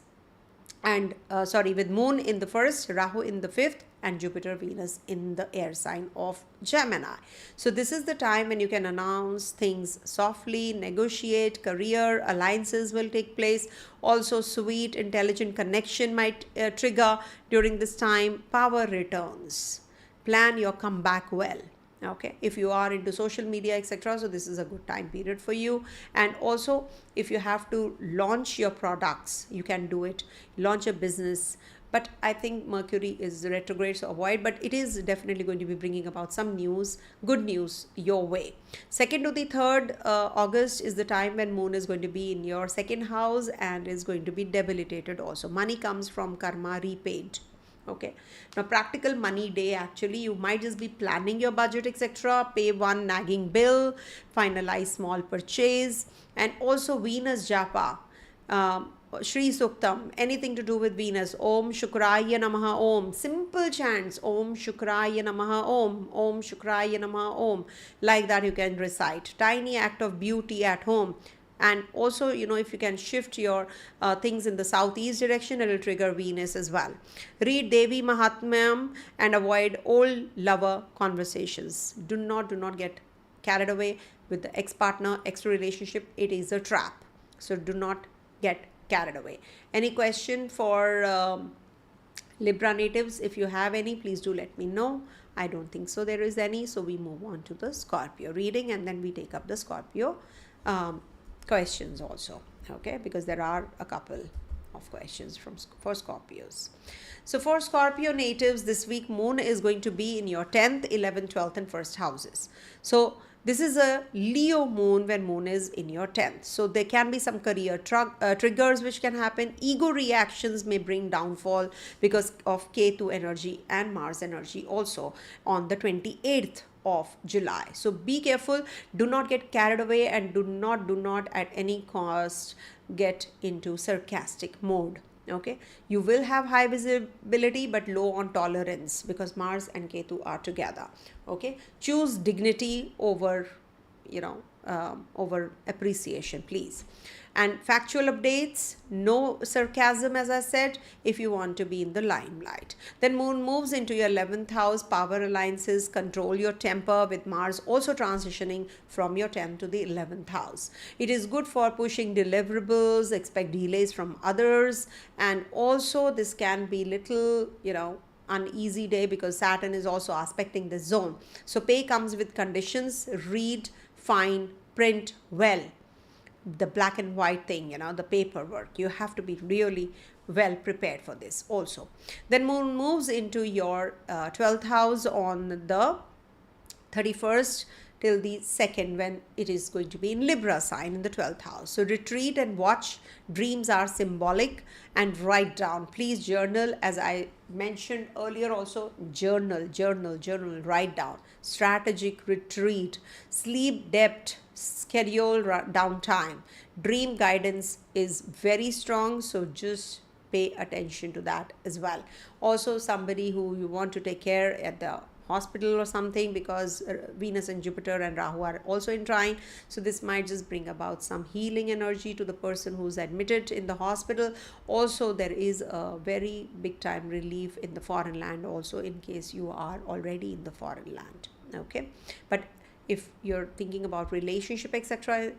and with Moon in the 1st, Rahu in the 5th, and Jupiter, Venus in the air sign of Gemini. So this is the time when you can announce things softly, negotiate, career, alliances will take place. Also sweet, intelligent connection might trigger during this time. Power returns. Plan your comeback well. Okay, if you are into social media, etc., so this is a good time period for you. And also if you have to launch your products, you can do it, launch a business. But I think Mercury is retrograde, so avoid, but it is definitely going to be bringing about some news, good news your way. 2nd to the 3rd August is the time when Moon is going to be in your 2nd house and is going to be debilitated also. Money comes from karma repaid. Okay, now practical money day, actually you might just be planning your budget, etc., pay one nagging bill, finalize small purchase. And also Venus japa, Shri Suktam, anything to do with Venus. Om Shukraya Namaha Om. Simple chants. Om Shukraya Namaha Om. Om Shukraya Namaha Om. Like that you can recite. Tiny act of beauty at home. And also, if you can shift your things in the southeast direction, it will trigger Venus as well. Read Devi Mahatmyam and avoid old lover conversations. Do not get carried away with the ex-partner, ex-relationship. It is a trap. So do not get carried away. Any question for Libra natives? If you have any, please do let me know. I don't think so there is any. So we move on to the Scorpio reading, and then we take up the Scorpio questions also. Okay, because there are a couple of questions for Scorpios. So for Scorpio natives this week, Moon is going to be in your 10th, 11th, 12th and 1st houses. So this is a Leo moon when Moon is in your 10th. So there can be some career triggers which can happen. Ego reactions may bring downfall because of Ketu energy and Mars energy also on the 28th of July. So be careful. Do not get carried away, and do not at any cost get into sarcastic mode. Okay, you will have high visibility but low on tolerance because Mars and Ketu are together. Okay, choose dignity over over appreciation, please. And factual updates, no sarcasm, as I said, if you want to be in the limelight. Then Moon moves into your 11th house, power alliances, control your temper, with Mars also transitioning from your 10th to the 11th house. It is good for pushing deliverables, expect delays from others, and also this can be little, uneasy day because Saturn is also aspecting the zone. So pay comes with conditions. Read, find, print well. The black and white thing, the paperwork. You have to be really well prepared for this also. Then moon moves into your 12th house on the 31st till the 2nd, when it is going to be in Libra sign in the 12th house. So retreat and watch. Dreams are symbolic, and write down. Please journal, as I mentioned earlier also. Journal, write down. Strategic retreat. Sleep depth, schedule downtime. Dream guidance is very strong, so just pay attention to that as well. Also, somebody who you want to take care at the hospital or something, because Venus and Jupiter and Rahu are also in trine, so this might just bring about some healing energy to the person who's admitted in the hospital. Also, there is a very big time relief in the foreign land also, in case you are already in the foreign land. Okay, but if you're thinking about relationship, etc.,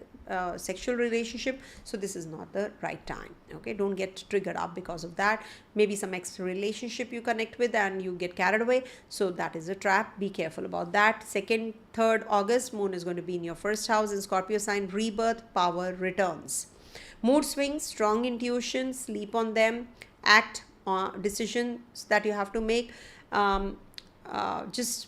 sexual relationship, so this is not the right time. Okay, don't get triggered up because of that. Maybe some extra relationship you connect with and you get carried away, so that is a trap. Be careful about that. 2nd, 3rd August, moon is going to be in your 1st house in Scorpio sign. Rebirth, power returns. Mood swings, strong intuition, sleep on them. Act on decisions that you have to make. Just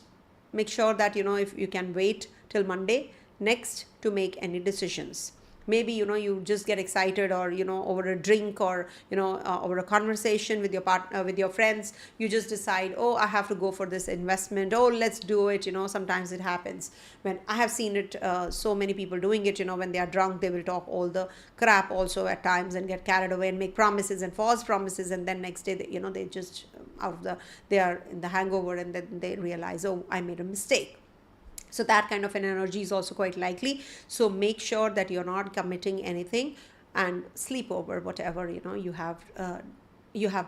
make sure that if you can wait till Monday next to make any decisions. Maybe you just get excited, or over a drink, or over a conversation with your partner, with your friends, you just decide, oh, I have to go for this investment, oh, let's do it. Sometimes it happens. When I have seen it, so many people doing it, when they are drunk, they will talk all the crap also at times and get carried away and make promises and false promises, and then next day they just they are in the hangover, and then they realize, oh, I made a mistake. So that kind of an energy is also quite likely. So make sure that you're not committing anything, and sleep over whatever you have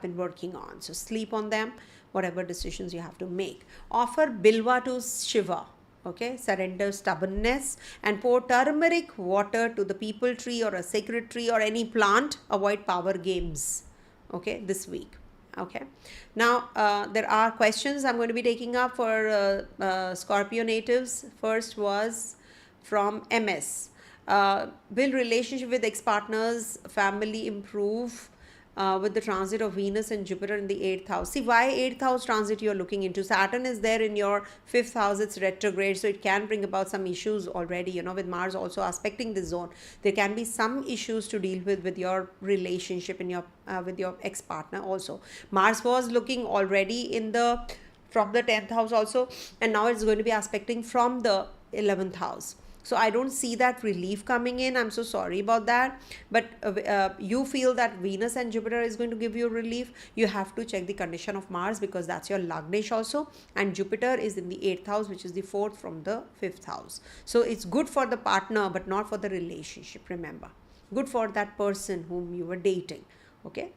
been working on. So sleep on them, whatever decisions you have to make. Offer bilwa to Shiva. Okay, surrender stubbornness, and pour turmeric water to the people tree or a sacred tree or any plant. Avoid power games. Okay, this week. Okay, now there are questions I'm going to be taking up for Scorpio natives. First was from MS. Will relationship with ex-partners, family improve with the transit of Venus and Jupiter in the 8th house? See, why 8th house transit you're looking into? Saturn is there in your 5th house. It's retrograde, so it can bring about some issues already, with Mars also aspecting this zone. There can be some issues to deal with your relationship in your with your ex-partner also. Mars was looking already from the 10th house also, and now it's going to be aspecting from the 11th house. So I don't see that relief coming in. I'm so sorry about that. But you feel that Venus and Jupiter is going to give you relief. You have to check the condition of Mars, because that's your Lagnesh also. And Jupiter is in the 8th house, which is the 4th from the 5th house. So it's good for the partner, but not for the relationship, remember. Good for that person whom you were dating. Okay.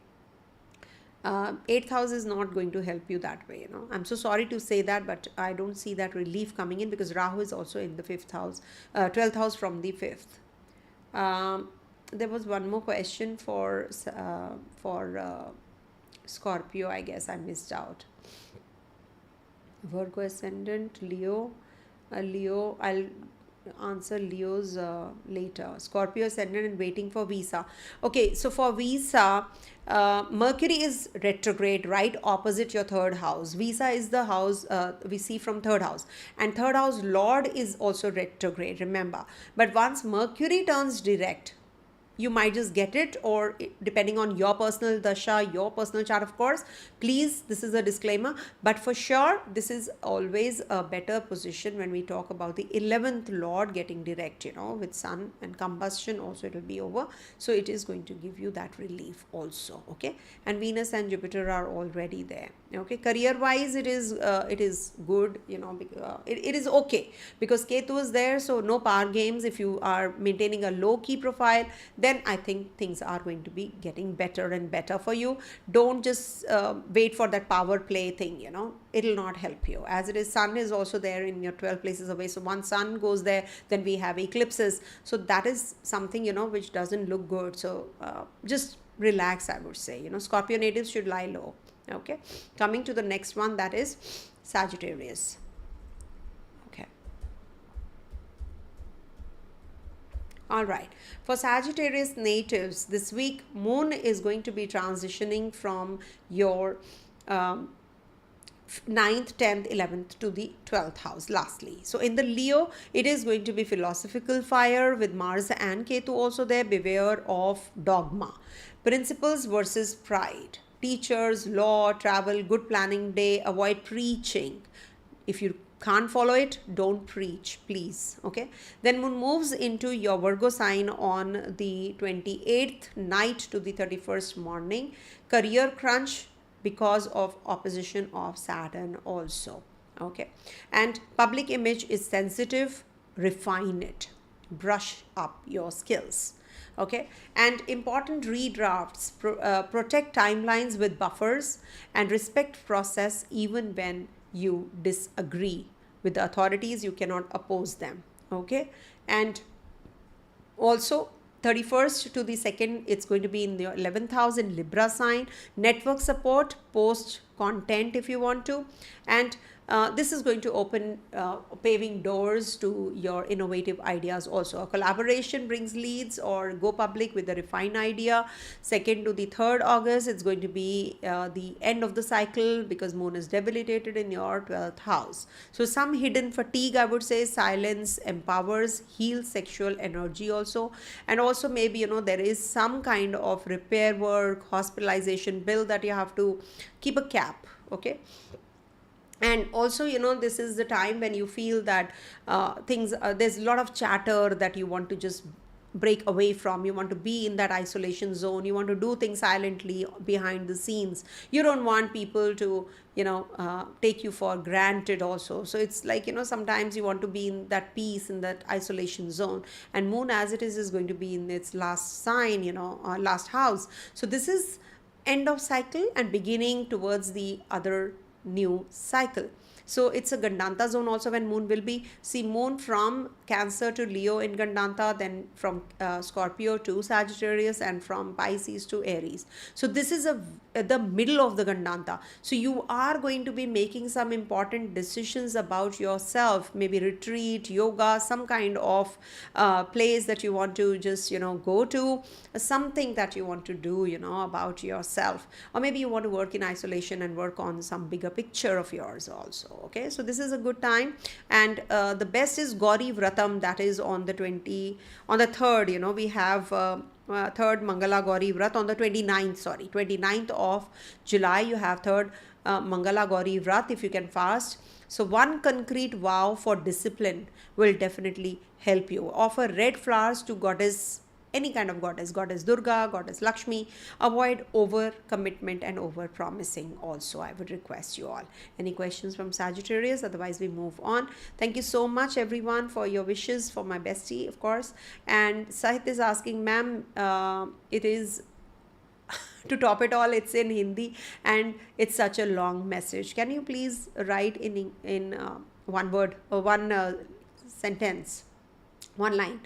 8th house is not going to help you that way. I'm so sorry to say that, but I don't see that relief coming in, because Rahu is also in the 5th house, 12th house from the 5th. There was one more question for Scorpio. I guess I missed out. Virgo ascendant, Leo. I'll answer Leo's later. Scorpio ascendant and waiting for visa. Okay, so for visa, Mercury is retrograde, right opposite your 3rd house. Visa is the house we see from 3rd house, and 3rd house Lord is also retrograde, remember. But once Mercury turns direct, you might just get it, or depending on your personal dasha, your personal chart, of course. Please, this is a disclaimer, but for sure, this is always a better position when we talk about the 11th Lord getting direct, with Sun and combustion also it will be over. So it is going to give you that relief also, okay? And Venus and Jupiter are already there, okay? Career-wise, it is good, it is okay, because Ketu is there, so no power games. If you are maintaining a low-key profile, then I think things are going to be getting better and better for you. Don't just wait for that power play thing, it'll not help you. As it is, Sun is also there in your 12 places away. So once Sun goes there, then we have eclipses. So that is something, which doesn't look good. So just relax, I would say. Scorpio natives should lie low. Okay, coming to the next one, that is Sagittarius. Okay. All right, for Sagittarius natives, this week moon is going to be transitioning from your 9th, 10th, 11th to the 12th house lastly. So in the Leo, it is going to be philosophical fire with Mars and Ketu also there. Beware of dogma, principles versus pride, teachers, law, travel, good planning day. Avoid preaching. If you can't follow it, don't preach, please. Okay, then moon moves into your Virgo sign on the 28th night to the 31st morning. Career crunch because of opposition of Saturn also. Okay, and public image is sensitive. Refine it, brush up your skills. Okay, and important redrafts. Protect timelines with buffers and respect process. Even when you disagree with the authorities, you cannot oppose them. Okay, and also 31st to the 2nd, it's going to be in the 11th house in Libra sign. Network support, post content if you want to, and this is going to open paving doors to your innovative ideas also. A collaboration brings leads or go public with a refined idea. 2nd to the 3rd August, it's going to be the end of the cycle because moon is debilitated in your 12th house. So some hidden fatigue, I would say. Silence empowers, heals sexual energy also. And also maybe, there is some kind of repair work, hospitalization bill that you have to keep a cap. Okay, and also this is the time when you feel that there's a lot of chatter that you want to just break away from. You want to be in that isolation zone. You want to do things silently behind the scenes. You don't want people to take you for granted also. So it's like sometimes you want to be in that peace, in that isolation zone. And moon as it is going to be in its last sign, last house. So this is end of cycle and beginning towards the other new cycle. So it's a Gandanta zone also when moon will be. See, moon from Cancer to Leo in Gandanta, then from Scorpio to Sagittarius, and from Pisces to Aries. So this is the middle of the Gandanta. So you are going to be making some important decisions about yourself, maybe retreat, yoga, some kind of place that you want to just go to, something that you want to do about yourself, or maybe you want to work in isolation and work on some bigger picture of yours also. Okay, so this is a good time, and the best is Gauri Vratam, that is on the 3rd. We have 3rd Mangala Gauri Vrat on the 29th of July. You have 3rd Mangala Gauri Vrat if you can fast. So one concrete vow for discipline will definitely help you. Offer red flowers to goddess, any kind of goddess Durga, goddess Lakshmi. Avoid over commitment and over promising also, I would request you all. Any questions from Sagittarius? Otherwise we move on. Thank you so much everyone for your wishes for my bestie, of course. And Sahit is asking, ma'am, it is to top it all, it's in Hindi and it's such a long message. Can you please write in one word or one sentence, one line?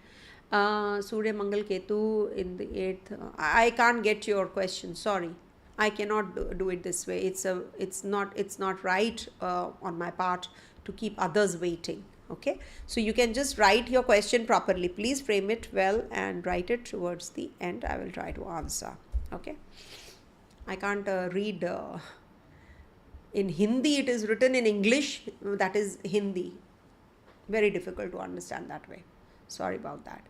Surya Mangal Ketu in the 8th. I can't get your question, sorry. I cannot do it this way. It's not right on my part to keep others waiting. Okay, so you can just write your question properly. Please frame it well and write it towards the end. I will try to answer. Okay, I can't read in Hindi. It is written in English, that is Hindi. Very difficult to understand that way. Sorry about that.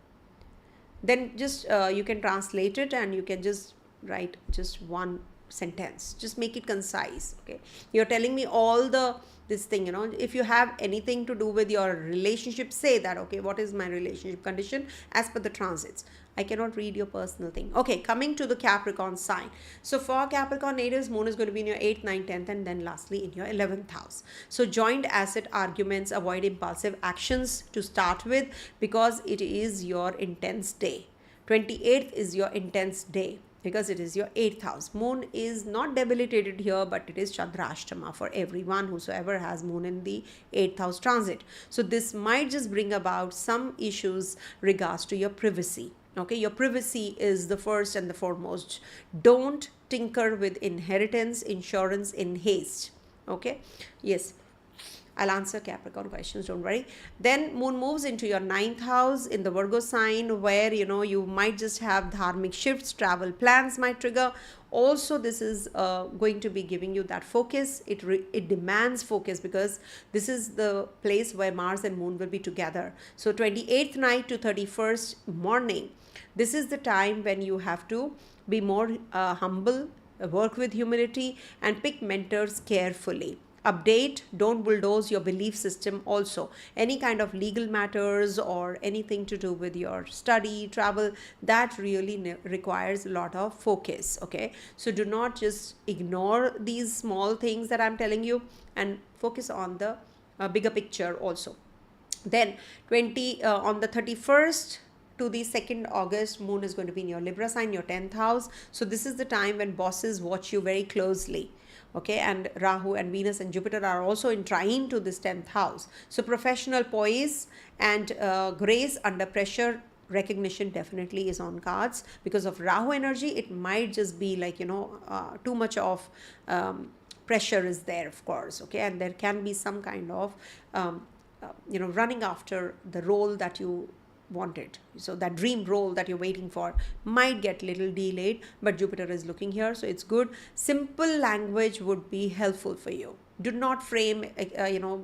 Then just you can translate it and you can just write just one sentence. Just make it concise. Okay, you're telling me all this thing, if you have anything to do with your relationship, say that, okay, what is my relationship condition as per the transits. I cannot read your personal thing. Okay, coming to the Capricorn sign. So for Capricorn natives, moon is going to be in your 8th, 9th, 10th, and then lastly in your 11th house. So joint asset arguments, avoid impulsive actions to start with because it is your intense day. 28th is your intense day because it is your 8th house. Moon is not debilitated here, but it is Chandrashtama for everyone whosoever has moon in the 8th house transit. So this might just bring about some issues regards to your privacy. Okay, your privacy is the first and the foremost. Don't tinker with inheritance, insurance in haste. Okay, yes, I'll answer Capricorn questions, don't worry. Then moon moves into your ninth house in the Virgo sign, where you might just have dharmic shifts, travel plans might trigger. Also, this is going to be giving you that focus. It demands focus, because this is the place where Mars and moon will be together. So 28th night to 31st morning, this is the time when you have to be more humble, work with humility, and pick mentors carefully. Update, don't bulldoze your belief system. Also, any kind of legal matters or anything to do with your study, travel, that really requires a lot of focus. Okay, so do not just ignore these small things that I'm telling you, and focus on the bigger picture also. Then on the 31st to the 2nd August, moon is going to be in your Libra sign, your 10th house. So this is the time when bosses watch you very closely. Okay, and Rahu and Venus and Jupiter are also in trine to this 10th house. So professional poise and grace under pressure, recognition definitely is on cards. Because of Rahu energy, it might just be like too much of pressure is there, of course. Okay, and there can be some kind of running after the role that you wanted. So that dream role that you're waiting for might get little delayed, but Jupiter is looking here, so it's good. Simple language would be helpful for you. Do not frame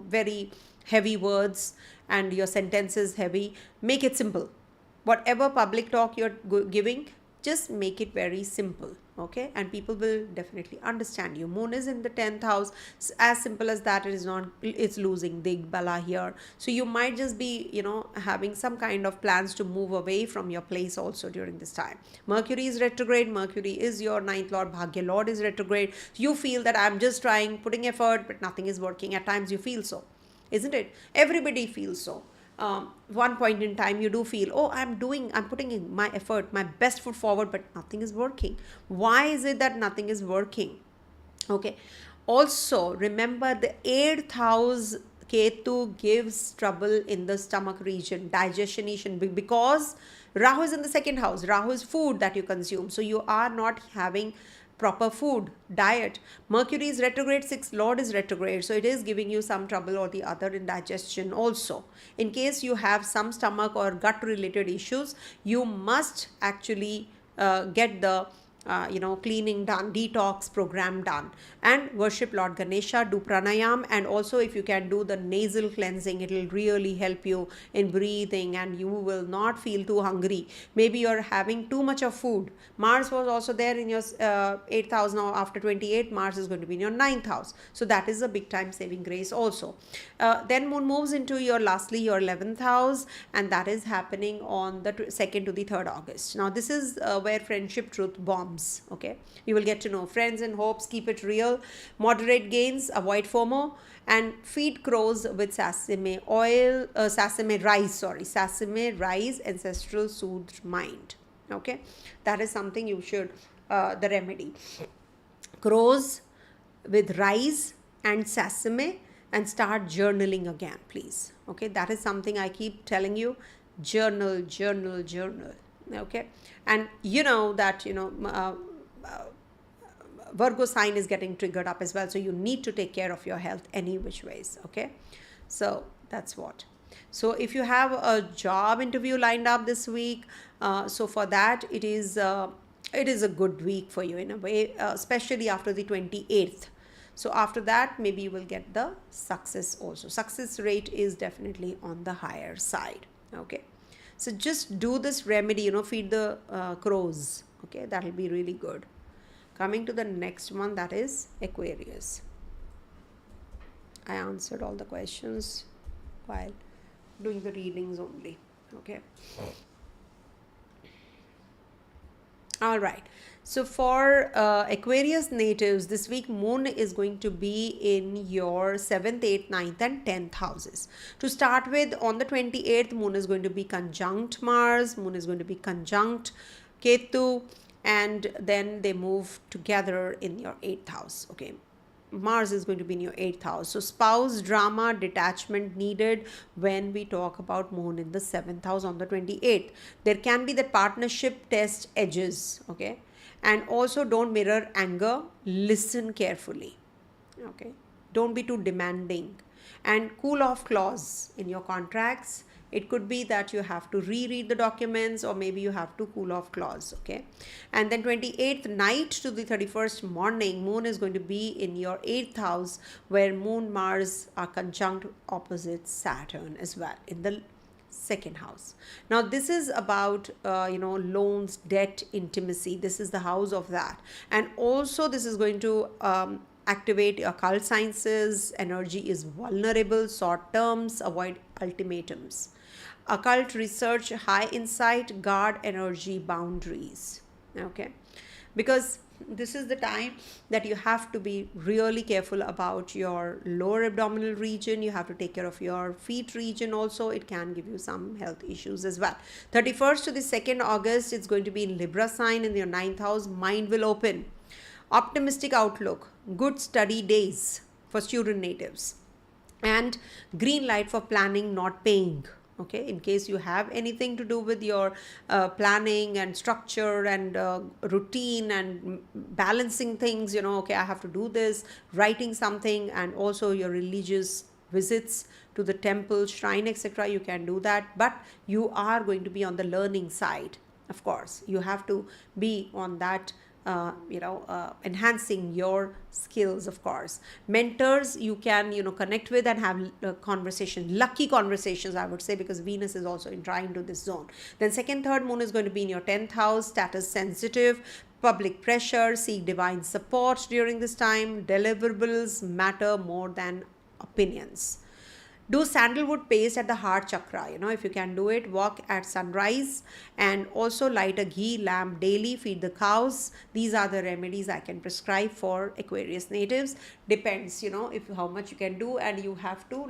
very heavy words and your sentences heavy. Make it simple. Whatever public talk you're giving, just make it very simple. Okay, and people will definitely understand you. Moon is in the 10th house. As simple as that, it's losing Digbala here. So you might just be having some kind of plans to move away from your place also during this time. Mercury is retrograde. Mercury is your 9th lord. Bhagya lord is retrograde. You feel that I'm just trying, putting effort, but nothing is working. At times you feel so, isn't it? Everybody feels so. One point in time you do feel, oh, I'm putting in my effort, my best foot forward, but nothing is working. Why is it that nothing is working? Okay, also remember the 8th house Ketu gives trouble in the stomach region, digestion, because Rahu is in the 2nd house. Rahu is food that you consume, so you are not having proper food diet. Mercury is retrograde, 6th lord is retrograde, so it is giving you some trouble or the other in digestion also. In case you have some stomach or gut related issues, you must actually get the cleaning done, detox program done, and worship Lord Ganesha, do pranayam, and also if you can do the nasal cleansing, it will really help you in breathing and you will not feel too hungry. Maybe you're having too much of food. Mars was also there in your 8th house. Now after 28, Mars is going to be in your 9th house, so that is a big time saving grace also. Then moon moves into your 11th house, and that is happening on the 2nd to the 3rd August. Now this is where friendship truth bombs. Okay, you will get to know friends and hopes. Keep it real, moderate gains, avoid FOMO, and feed crows with sesame oil, sesame rice, ancestral soothed mind. Okay, that is something you should the remedy. Crows with rice and sesame, and start journaling again, please. Okay, that is something I keep telling you. Journal. Okay, and that Virgo sign is getting triggered up as well, so you need to take care of your health any which ways. Okay, so that's what. So if you have a job interview lined up this week, so for that it is a good week for you in a way, especially after the 28th. So after that, maybe you will get the success also. Success rate is definitely on the higher side. Okay, so just do this remedy, feed the crows. Okay, that will be really good. Coming to the next one, that is Aquarius. I answered all the questions while doing the readings only. Okay. All right. So for Aquarius natives, this week moon is going to be in your 7th, 8th, 9th and 10th houses. To start with, on the 28th, moon is going to be conjunct Mars, moon is going to be conjunct Ketu, and then they move together in your 8th house. Okay. Mars is going to be in your 8th house. So spouse drama, detachment needed when we talk about moon in the 7th house on the 28th. There can be that partnership test edges, okay? And also don't mirror anger, listen carefully, okay? Don't be too demanding. And cool off clause in your contracts. It could be that you have to reread the documents, or maybe you have to cool off clause, okay? And then 28th night to the 31st morning, moon is going to be in your 8th house, where moon Mars are conjunct opposite Saturn as well in the 2nd house. Now this is about loans, debt, intimacy. This is the house of that. And also this is going to activate occult sciences. Energy is vulnerable, short terms, avoid ultimatums. Occult research, high insight, guard energy boundaries, okay? Because this is the time that you have to be really careful about your lower abdominal region. You have to take care of your feet region also. It can give you some health issues as well. 31st to the 2nd August, it's going to be in Libra sign in your 9th house. Mind will open. Optimistic outlook, good study days for student natives, and green light for planning, not paying, okay? In case you have anything to do with your planning and structure and routine and balancing things, okay, I have to do this, writing something, and also your religious visits to the temple, shrine, etc., you can do that. But you are going to be on the learning side, of course. You have to be on that enhancing your skills, of course. Mentors you can connect with and have conversation, lucky conversations, I would say, because Venus is also in trine to this zone. Then 2nd, 3rd moon is going to be in your 10th house. Status sensitive, public pressure, seek divine support during this time. Deliverables matter more than opinions. Do sandalwood paste at the heart chakra, if you can do it. Walk at sunrise, and also light a ghee lamp daily. Feed the cows. These are the remedies I can prescribe for Aquarius natives. Depends, if how much you can do, and you have to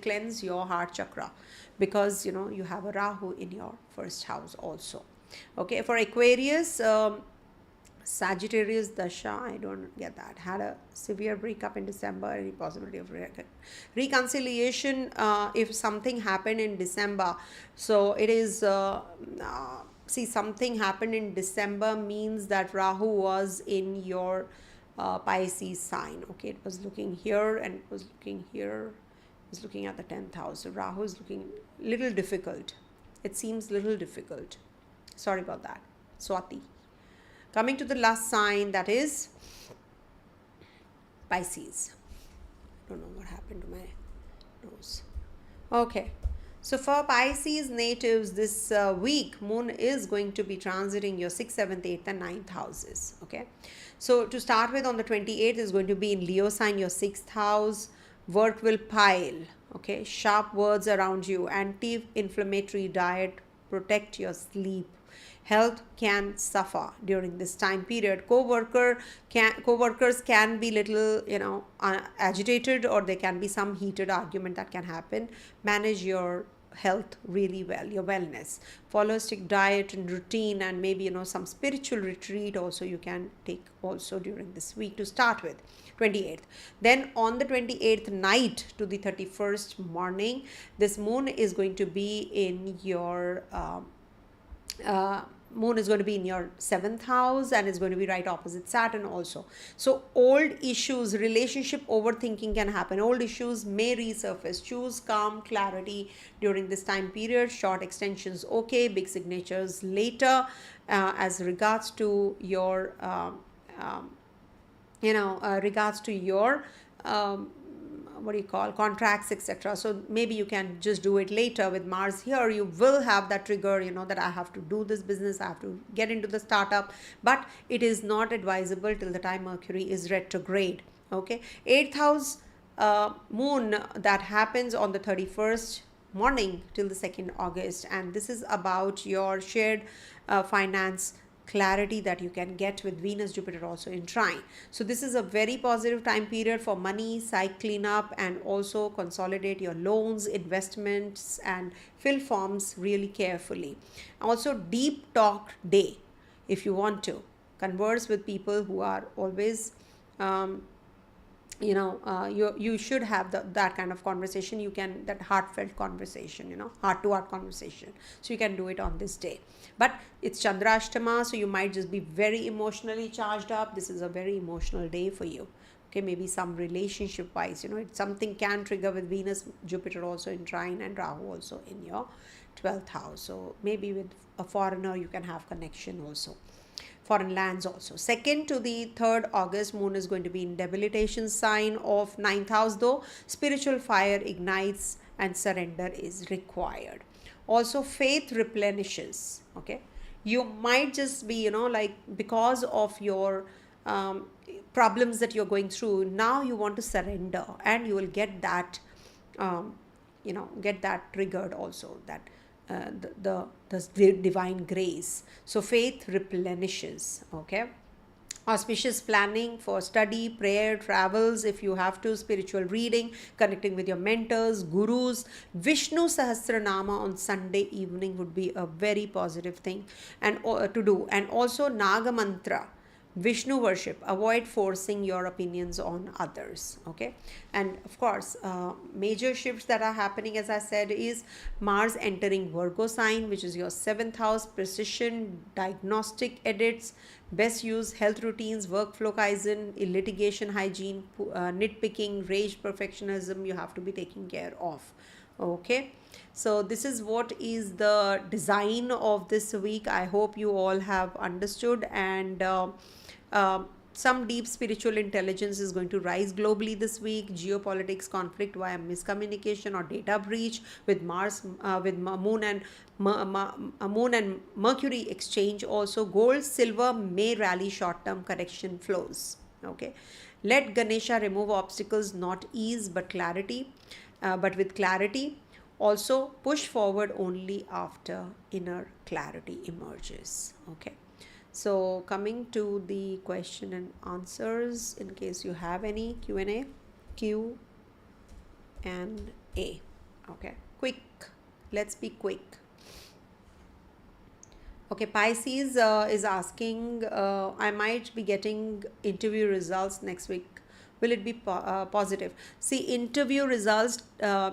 cleanse your heart chakra, because you have a Rahu in your 1st house also. Okay, for Aquarius, Sagittarius Dasha, I don't get that. Had a severe breakup in December, any possibility of reconciliation if something happened in December. So it is, see, something happened in December means that Rahu was in your Pisces sign. Okay, it was looking here and it was looking here. It was looking at the 10th house. So Rahu is looking little difficult. It seems little difficult. Sorry about that. Swati. Coming to the last sign, that is Pisces. I don't know what happened to my nose. Okay. So for Pisces natives, this week, moon is going to be transiting your 6th, 7th, 8th and 9th houses. Okay. So to start with, on the 28th is going to be in Leo sign, your 6th house. Work will pile. Okay. Sharp words around you. Anti-inflammatory diet. Protect your sleep. Health can suffer during this time period. Co-workers can be little, agitated, or there can be some heated argument that can happen. Manage your health really well, your wellness. Follow a strict diet and routine, and maybe, some spiritual retreat also you can take also during this week to start with. 28th. Then on the 28th night to the 31st morning, this moon is going to be in your moon is going to be in your 7th house, and is going to be right opposite Saturn also. So old issues, relationship overthinking can happen. Old issues may resurface. Choose calm, clarity during this time period. Short extensions okay, big signatures later. As regards to your contracts, etc. So maybe you can just do it later. With Mars here, you will have that trigger, that I have to do this business, I have to get into the startup, but it is not advisable till the time Mercury is retrograde. Okay. 8th house moon, that happens on the 31st morning till the 2nd August, and this is about your shared finance clarity that you can get with Venus, Jupiter also in trine. So this is a very positive time period for money, site cleanup, and also consolidate your loans, investments, and fill forms really carefully. Also deep talk day if you want to. Converse with people who are always you should have that kind of conversation. You can, that heartfelt conversation, heart to heart conversation, so you can do it on this day. But it's Chandrashtama, so you might just be very emotionally charged up. This is a very emotional day for you. Okay, maybe some relationship wise, something can trigger with Venus, Jupiter also in trine, and Rahu also in your 12th house. So maybe with a foreigner you can have connection also, foreign lands also. 2nd to the 3rd August, moon is going to be in debilitation sign of 9th house, though spiritual fire ignites and surrender is required. Also, faith replenishes. Okay, you might just be, because of your problems that you're going through, now you want to surrender, and you will get that get that triggered also, that the divine grace. So faith replenishes. Okay, auspicious planning for study, prayer, travels, if you have to, spiritual reading, connecting with your mentors, gurus. Vishnu Sahasranama on Sunday evening would be a very positive thing and to do. And also Naga Mantra, Vishnu worship. Avoid forcing your opinions on others. Okay, and of course, major shifts that are happening, as I said, is Mars entering Virgo sign, which is your 7th house. Precision, diagnostic edits, best use, health routines, workflow kaizen, litigation hygiene, nitpicking, rage, perfectionism, you have to be taking care of. Okay, so this is what is the design of this week. I hope you all have understood, and some deep spiritual intelligence is going to rise globally this week. Geopolitics, conflict via miscommunication or data breach with Mars, with Moon and Moon and Mercury exchange. Also, gold, silver may rally short-term correction flows. Okay, let Ganesha remove obstacles, not ease but clarity, but with clarity. Also, push forward only after inner clarity emerges. Okay. So coming to the question and answers, in case you have any Q&A, Q and A. Okay, quick. Let's be quick. Okay, Pisces is asking, I might be getting interview results next week. Will it be positive? See, interview results,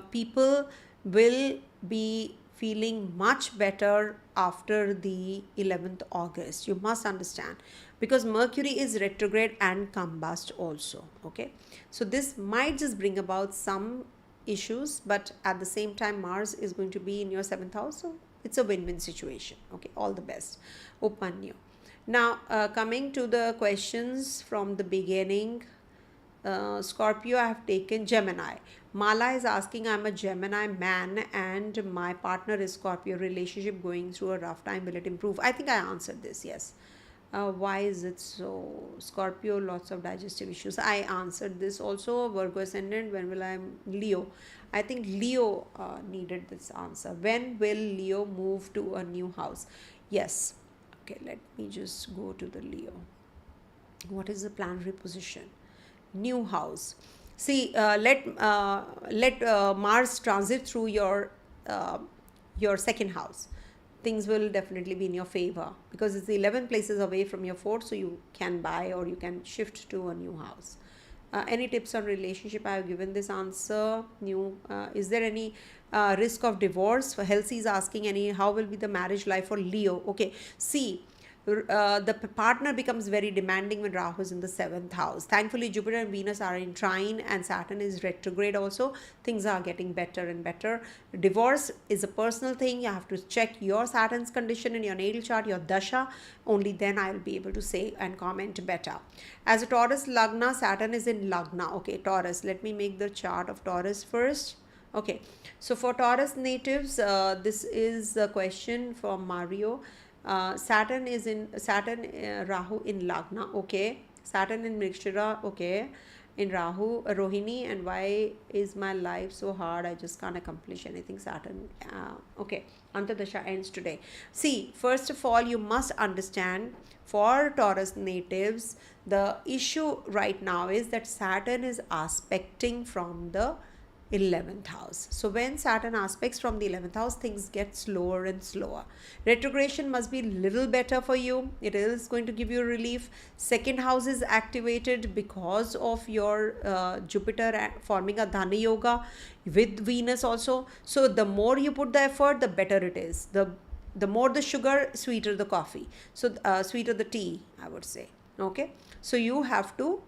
people will be feeling much better after the 11th August. You must understand, because Mercury is retrograde and combust also. Okay, so this might just bring about some issues, but at the same time Mars is going to be in your 7th house, so it's a win-win situation. Okay, all the best. Upanyu. Now coming to the questions from the beginning. Scorpio, I have taken Gemini. Mala is asking, I'm a Gemini man and my partner is Scorpio. Relationship going through a rough time. Will it improve? I think I answered this. Yes. Why is it so? Scorpio, lots of digestive issues. I answered this also. Virgo ascendant. When will I? Leo. I think Leo needed this answer. When will Leo move to a new house? Yes. Okay, let me just go to the Leo. What is the planetary position? New house. See, let Mars transit through your 2nd house. Things will definitely be in your favor, because it's 11 places away from your 4th, so you can buy or you can shift to a new house. Any tips on relationship? I have given this answer. New. Is there any risk of divorce? For Halsey is asking, how will be the marriage life for Leo? Okay, see, the partner becomes very demanding when Rahu is in the 7th house. Thankfully, Jupiter and Venus are in trine and Saturn is retrograde also. Things are getting better and better. Divorce is a personal thing. You have to check your Saturn's condition in your natal chart, your dasha. Only then I will be able to say and comment better. As a Taurus Lagna, Saturn is in Lagna. Okay, Taurus. Let me make the chart of Taurus first. Okay, so for Taurus natives, this is a question from Mario. Saturn Rahu in Lagna. Okay, Saturn in Nakshatra. Okay, in Rahu, Rohini. And why is my life so hard? I just can't accomplish anything. Saturn. Okay, Antardasha ends today. See, first of all, you must understand, for Taurus natives, the issue right now is that Saturn is aspecting from the 11th house. So when Saturn aspects from the 11th house, things get slower and slower. Retrogression must be a little better for you. It is going to give you relief. Second house is activated because of your Jupiter forming a Dhana Yoga with Venus also. So the more you put the effort, the better it is. The more the sugar, sweeter the coffee. So sweeter the tea, I would say. Okay. So you have to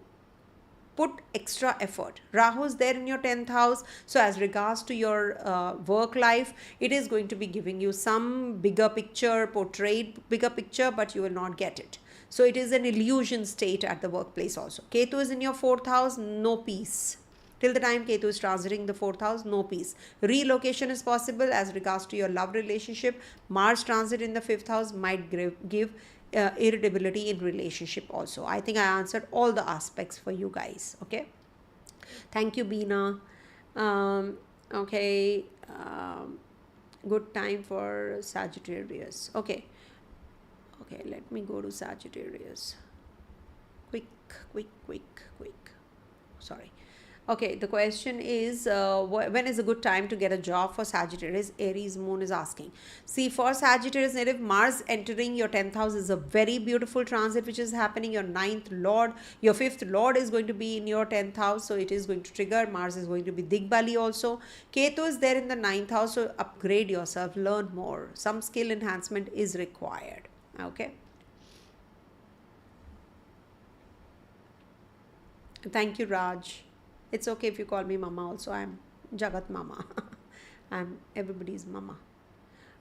put extra effort. Rahu is there in your 10th house. So as regards to your work life, it is going to be giving you some bigger picture, portrayed bigger picture, but you will not get it. So it is an illusion state at the workplace also. Ketu is in your 4th house, no peace. Till the time Ketu is transiting the 4th house, no peace. Relocation is possible as regards to your love relationship. Mars transit in the 5th house might give irritability in relationship also. I think I answered all the aspects for you guys. Okay. Thank you, Beena. Okay. Good time for Sagittarius. Okay. Okay. Let me go to Sagittarius. Quick. Sorry. Okay, the question is, when is a good time to get a job for Sagittarius? Aries moon is asking. See, for Sagittarius native, Mars entering your 10th house is a very beautiful transit which is happening. Your 9th lord, your 5th lord is going to be in your 10th house. So it is going to trigger. Mars is going to be Digbali also. Ketu is there in the 9th house. So upgrade yourself, learn more. Some skill enhancement is required. Okay. Thank you, Raj. It's okay if you call me Mama also. I'm Jagat Mama. I'm everybody's Mama.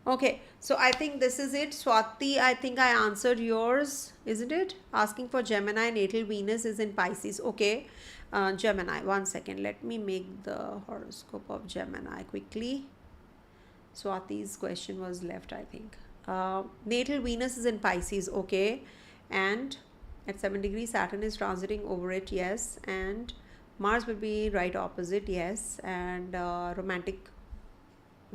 Okay, so I think this is it. Swati, I think I answered yours, isn't it? Asking for Gemini, natal Venus is in Pisces. Okay, Gemini, 1 second. Let me make the horoscope of Gemini quickly. Swati's question was left, I think. Natal Venus is in Pisces. Okay, and at 7 degrees, Saturn is transiting over it. Yes, and Mars will be right opposite, yes, and romantic,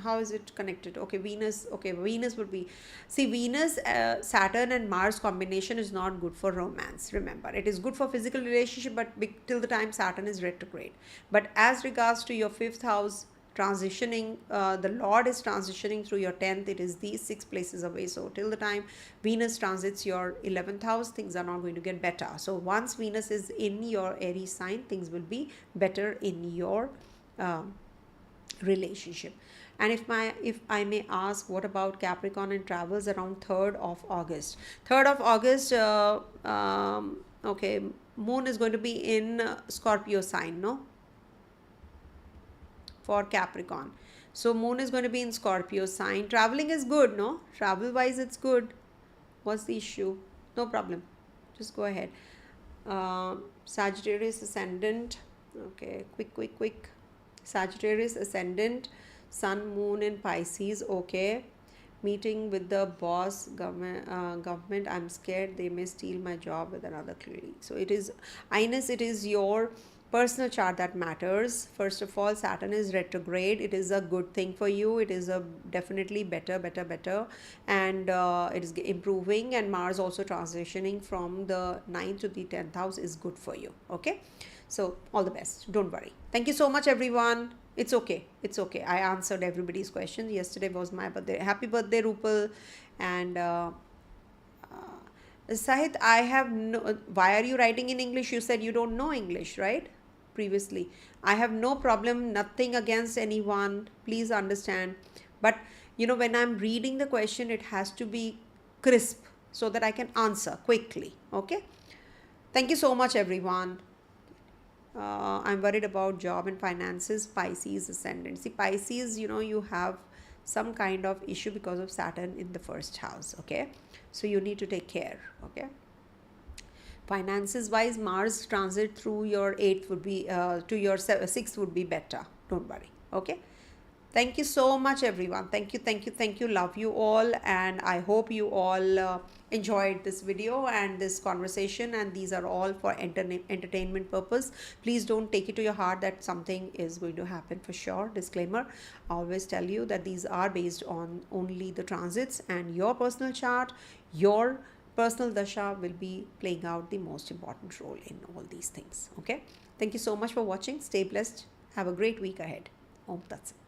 how is it connected? Okay, Venus will be, see, Venus, Saturn and Mars combination is not good for romance, remember. It is good for physical relationship, but till the time Saturn is retrograde. But as regards to your 5th house transitioning, the Lord is transitioning through your 10th, it is these 6 places away. So till the time Venus transits your 11th house, things are not going to get better. So once Venus is in your Aries sign, things will be better in your relationship. And if I may ask, what about Capricorn and travels around 3rd of August? 3rd of August, okay, moon is going to be in Scorpio sign, no? For Capricorn. So moon is going to be in Scorpio sign. Traveling is good, no? Travel wise, it's good. What's the issue? No problem. Just go ahead. Sagittarius ascendant. Okay, quick. Sagittarius ascendant. Sun, moon in Pisces. Okay. Meeting with the boss, government. I'm scared they may steal my job with another colleague. So it is, Ines, it is your personal chart that matters. First of all, Saturn is retrograde. It is a good thing for you. It is a definitely better, and it is improving. And Mars also transitioning from the 9th to the 10th house is good for you. Okay, so all the best. Don't worry. Thank you so much, everyone. It's okay. I answered everybody's questions. Yesterday was my birthday. Happy birthday, Rupal. And Sahit, I have no. Why are you writing in English? You said you don't know English, right? Previously, I have no problem, nothing against anyone, please understand, but when I'm reading the question, it has to be crisp so that I can answer quickly. Okay, thank you so much, everyone. I'm worried about job and finances. Pisces ascendant. See, Pisces, you have some kind of issue because of Saturn in the 1st house. Okay, so you need to take care. Okay, finances wise, Mars transit through your 8th would be to your 6th would be better. Don't worry. Okay, thank you so much, everyone. Thank you. Love you all, and I hope you all enjoyed this video and this conversation, and these are all for entertainment purpose. Please don't take it to your heart that something is going to happen for sure. Disclaimer, I always tell you that these are based on only the transits, and your personal chart, your personal dasha will be playing out the most important role in all these things. Okay, thank you so much for watching. Stay blessed. Have a great week ahead. Om Tat Sat.